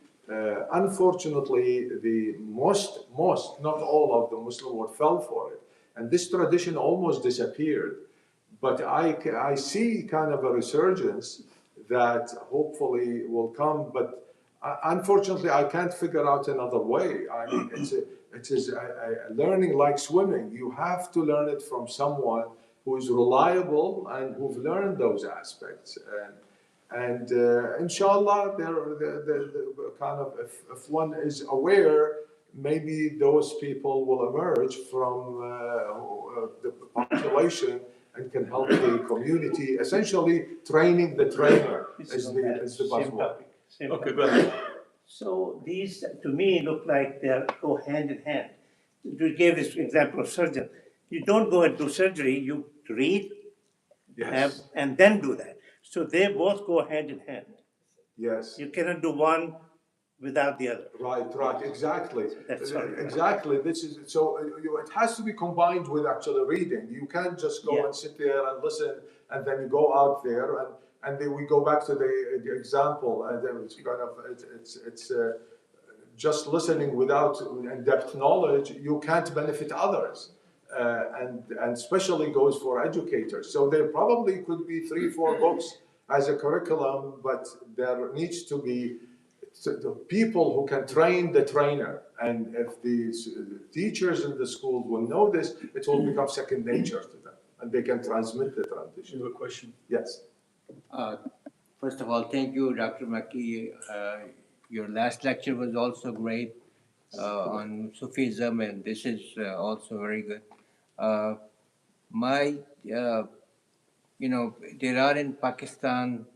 unfortunately, the most, not all of the Muslim world fell for it. And this tradition almost disappeared. But I see kind of a resurgence that hopefully will come. But unfortunately, I can't figure out another way. I mean, it is a learning like swimming. You have to learn it from someone who is reliable and who've learned those aspects. And inshallah, the kind of, if one is aware, maybe those people will emerge from the population and can help the community. Essentially, training the trainer is the buzzword. Okay, go ahead. So these, to me, look like they go hand in hand. You gave this example of surgeon. You don't go and do surgery, you read, Yes. and then do that. So they both go hand in hand. Yes. You cannot do one without the other. Right, exactly. That's right. Exactly. This is so. It has to be combined with actually reading. You can't just go and sit there and listen, and then you go out there, and then we go back to the example, and then it's kind of it's just listening without in-depth knowledge. You can't benefit others. And especially goes for educators. So there probably could be 3-4 books as a curriculum, but there needs to be the people who can train the trainer. And if the teachers in the schools will know this, it will become second nature to them, and they can transmit the tradition. You have a question? Yes. First of all, thank you, Dr. Mekki. Your last lecture was also great on Sufism, and this is also very good. There are in Pakistan,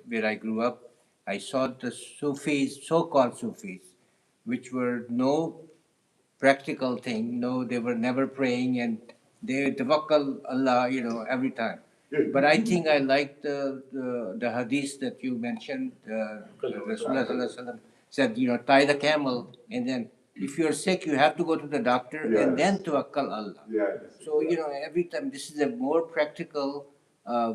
where I grew up, I saw the Sufis, so-called Sufis, which were no practical thing. No, they were never praying, and they tawakkal Allah, every time. But I think I like the hadith that you mentioned. Rasulullah Sallallahu Alaihi Wasallam said, tie the camel, and then if you're sick, you have to go to the doctor, and then tawakkal Allah. Yes. So, every time this is a more practical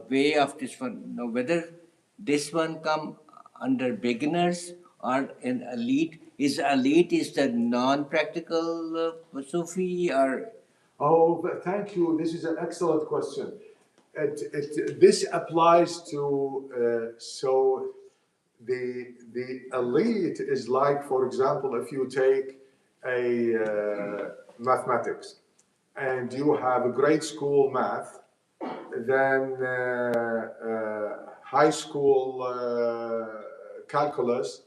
way of this one. Now, whether this one come under beginners or an elite, is the non-practical Sufi or? Oh, thank you. This is an excellent question. This applies to so the elite is like, for example, if you take a mathematics and you have a grade school math, then high school calculus,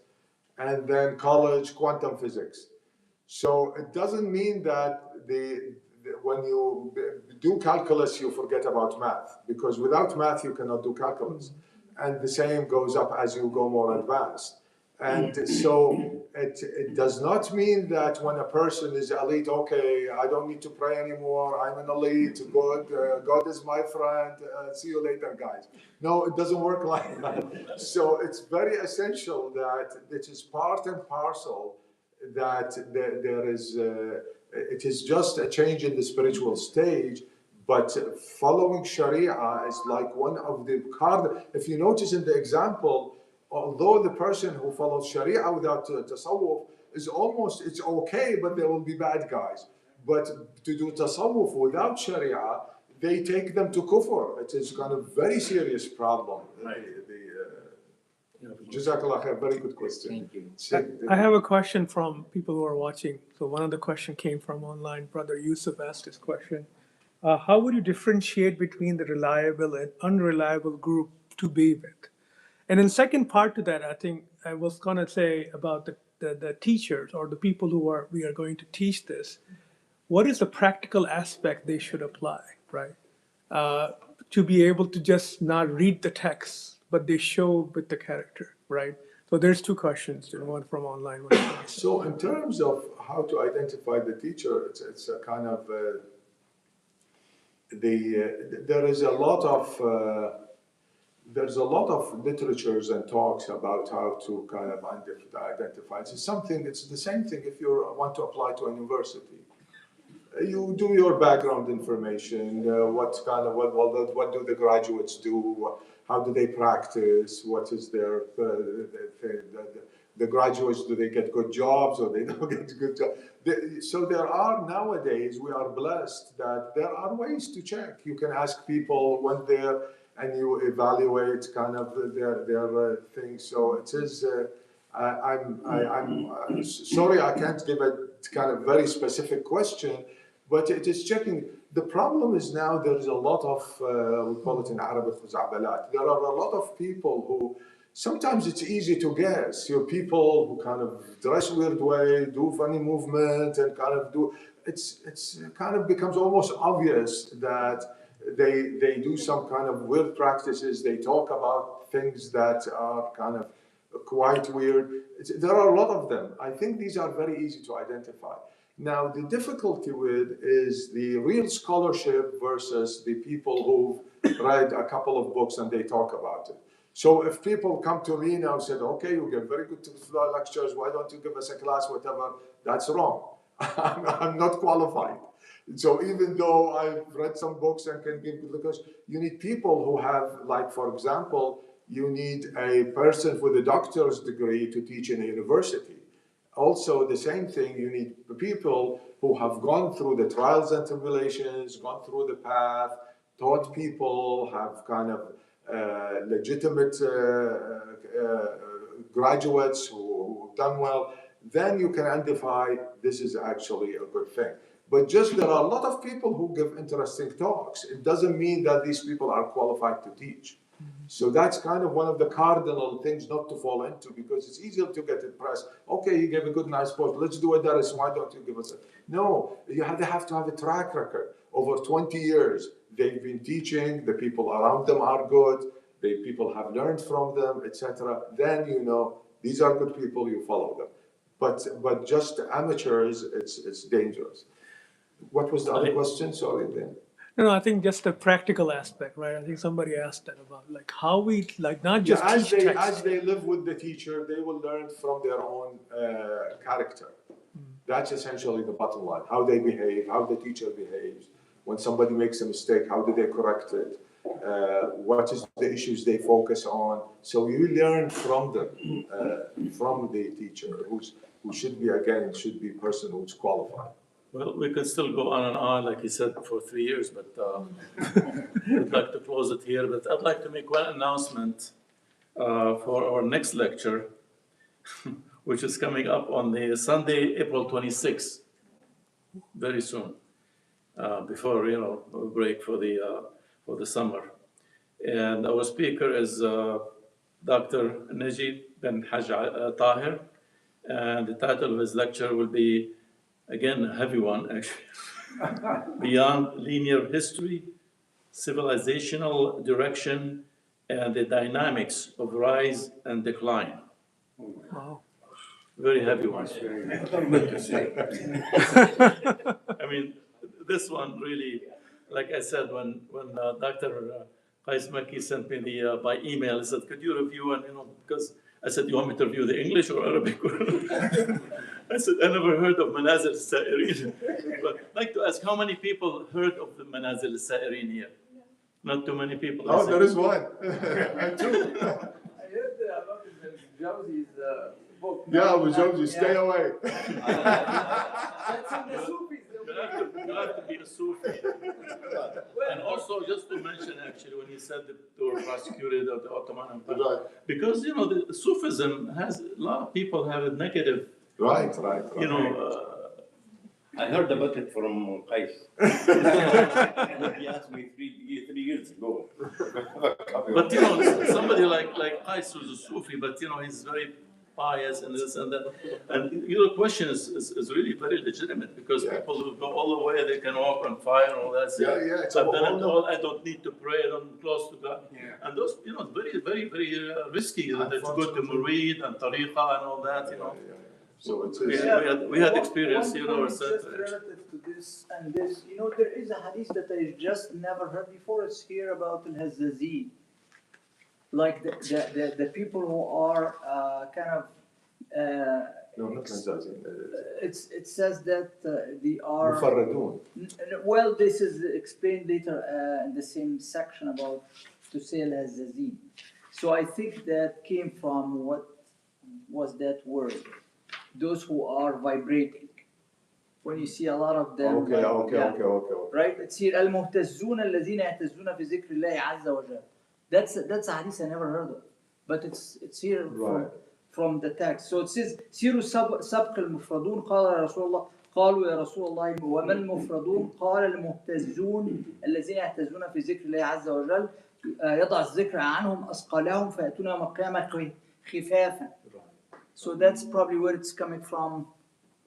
and then college quantum physics. So it doesn't mean that when you do calculus, you forget about math, because without math, you cannot do calculus. And the same goes up as you go more advanced. And so it does not mean that when a person is elite, okay, I don't need to pray anymore, I'm an elite, God is my friend, see you later, guys. No, it doesn't work like that. So it's very essential that it is part and parcel, that there is, it is just a change in the spiritual stage, but following Sharia is like one of the if you notice in the example, although the person who follows Sharia without tasawwuf is almost, it's okay, but there will be bad guys. But to do tasawwuf without Sharia, they take them to kufr. It is kind of very serious problem. Right. Jazakallah khair, very good question. Thank you. I have a question from people who are watching. So one of the question came from online. Brother Yusuf asked this question. How would you differentiate between the reliable and unreliable group to be with? And in second part to that, I think I was going to say about the teachers or the people we are going to teach this. What is the practical aspect they should apply, right? To be able to just not read the text, but they show with the character, right? So there's two questions, one from online, one from. So in terms of how to identify the teacher, it's a kind of there is a lot of there's a lot of literatures and talks about how to kind of identify. It's something. It's the same thing if you want to apply to a university. You do your background information. What kind of what do the graduates do? How do they practice? What is their the graduates? Do they get good jobs or they don't get good jobs? So there are nowadays. We are blessed that there are ways to check. You can ask people when they're and you evaluate kind of their things. So it is. I'm sorry I can't give a kind of very specific question, but it is checking. The problem is now there is a lot of we call it in Arabic خزعبلات. There are a lot of people who sometimes it's easy to guess. You're people who kind of dress weird way, do funny movement, and kind of do. It's kind of becomes almost obvious that they do some kind of weird practices. They talk about things that are kind of quite weird. There are a lot of them. I think these are very easy to identify. Now, the difficulty with is the real scholarship versus the people who've read a couple of books and they talk about it. So if people come to me now and said, okay, you give very good lectures, why don't you give us a class, whatever, that's wrong. I'm not qualified. So even though I've read some books and can give good lectures, you need people who have, like, for example, you need a person with a doctor's degree to teach in a university. Also, the same thing, you need people who have gone through the trials and tribulations, gone through the path, taught people, have kind of legitimate graduates who've done well. Then you can identify this is actually a good thing. But just there are a lot of people who give interesting talks. It doesn't mean that these people are qualified to teach. So that's kind of one of the cardinal things not to fall into, because it's easier to get impressed. Okay, you gave a good, nice post. Let's do a dars. Why don't you give us a... No, they have to have a track record. Over 20 years, they've been teaching. The people around them are good. People have learned from them, etc. Then you know these are good people. You follow them. But just amateurs, it's dangerous. What was the other question? Sorry, then. No, I think just the practical aspect, right? I think somebody asked that about like how we like not just as teach text. As they live with the teacher, they will learn from their own character. That's essentially the bottom line. How they behave, how the teacher behaves. When somebody makes a mistake, how do they correct it? What is the issues they focus on? So you learn from them, from the teacher, who should be a person who's qualified. Well, we could still go on and on, like you said, for 3 years, but I'd like to close it here. But I'd like to make one announcement for our next lecture, which is coming up on the Sunday, April 26th, very soon, before we break for the summer. And our speaker is Dr. Najib bin Haj Tahir, and the title of his lecture will be, again, a heavy one, actually. Beyond Linear History, Civilizational Direction, and the Dynamics of Rise and Decline. Wow. Very heavy one. I mean, this one really, like I said, when Dr. Qais Mekki sent me by email, he said, could you review, and because I said, you want me to review the English or Arabic? I said, I never heard of Manazil al-Sa'irin. But I'd like to ask, how many people heard of the Manazil al-Sa'irin here? Not too many people. Oh, there is one. And two. I heard about Jawzi's book. Yeah, Abu Jawzi, stay away. That's in the Sufis. You have to be a Sufi. And also, just to mention, actually, when you said that they were prosecuted of the Ottoman Empire, Right. because, the Sufism has, a lot of people have a negative, Right. I heard about it from Qais. He asked me three years ago. but, somebody like Qais who's a Sufi, but, he's very bias and this and that. And your question is really very legitimate because Yeah. people who go all the way, they can walk on fire and all that. Say, It's I've done it all- all. I don't need to pray. I'm close to God. Yeah. And those, very, very, very risky to go to Unfortunately. murid and tariqa and all that. So it's, We had One- experience, one or point just relative to this and this. There is a hadith that I just never heard before. It's here about al-Hazazin. Like the people who are kind of, no, not Tanzania. it says that they are, مفردون. well, this is explained later in the same section about to say al-Hazazin. So I think that came from what was that word? Those who are vibrating. When you see a lot of them. Okay, like, yeah. okay. Right? It's here المهتزون الذين يهتزون في ذكر الله عز وجل. That's a hadith I never heard of. But it's here Right. from the text. So it says سيروا سبق المفردون قال يا رسول الله قالوا يا رسول الله وما المفردون قال المهتزون الذين يهتزون في ذكر الله عز وجل يضع الذكر عنهم أثقالهم فيأتون يوم القيامة خفافا. So that's probably where it's coming from.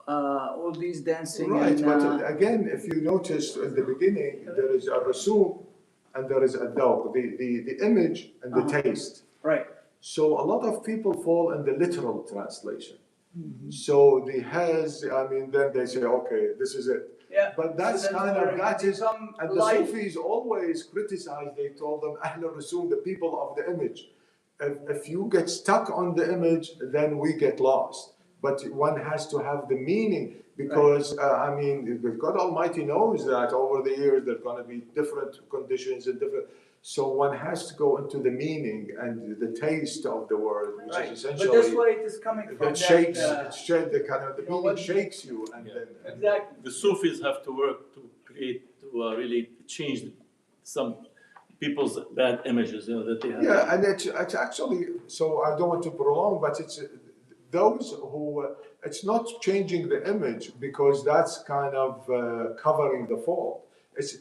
All these dancing. Right, and, but again, if you notice in the beginning, there is a rasum and there is a dawq, the image and the taste. right. So a lot of people fall in the literal translation. So the has, then they say, okay, this is it. Yeah. But that's So kind where of, it that is, become and the life. Sufis always criticized, they told them, Ahl al-Rasum, the people of the image. If you get stuck on the image, then we get lost. But one has to have the meaning because, God Almighty knows that over the years there are going to be different conditions and different. So one has to go into the meaning and the taste of the word, which Right. is essentially. But that's where it is coming from. That shakes, the know meaning what- shakes you, and then. Exactly. The Sufis have to work to create, to really change some people's bad images, that they have. Yeah, and it's actually, so I don't want to prolong, but it's those who, it's not changing the image because that's kind of covering the fault. It's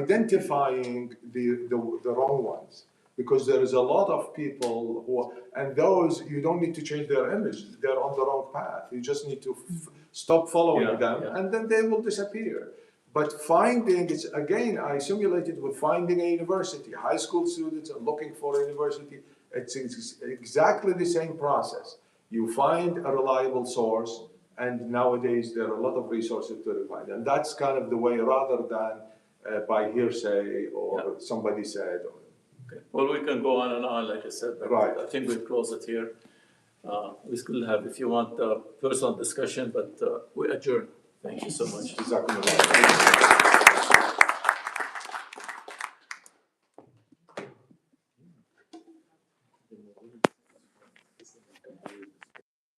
identifying the wrong ones because there is a lot of people who, and those, you don't need to change their image. They're on the wrong path. You just need to stop following them and then they will disappear. But finding, it's again, I simulated with finding a university. High school students are looking for a university. It's exactly the same process. You find a reliable source, and nowadays there are a lot of resources to find. And that's kind of the way rather than by hearsay or somebody said. Okay. Well, we can go on and on, like I said, but Right. I think we'll close it here. We still have, if you want, personal discussion, but we adjourn. Thank you so much. Jazakumullah.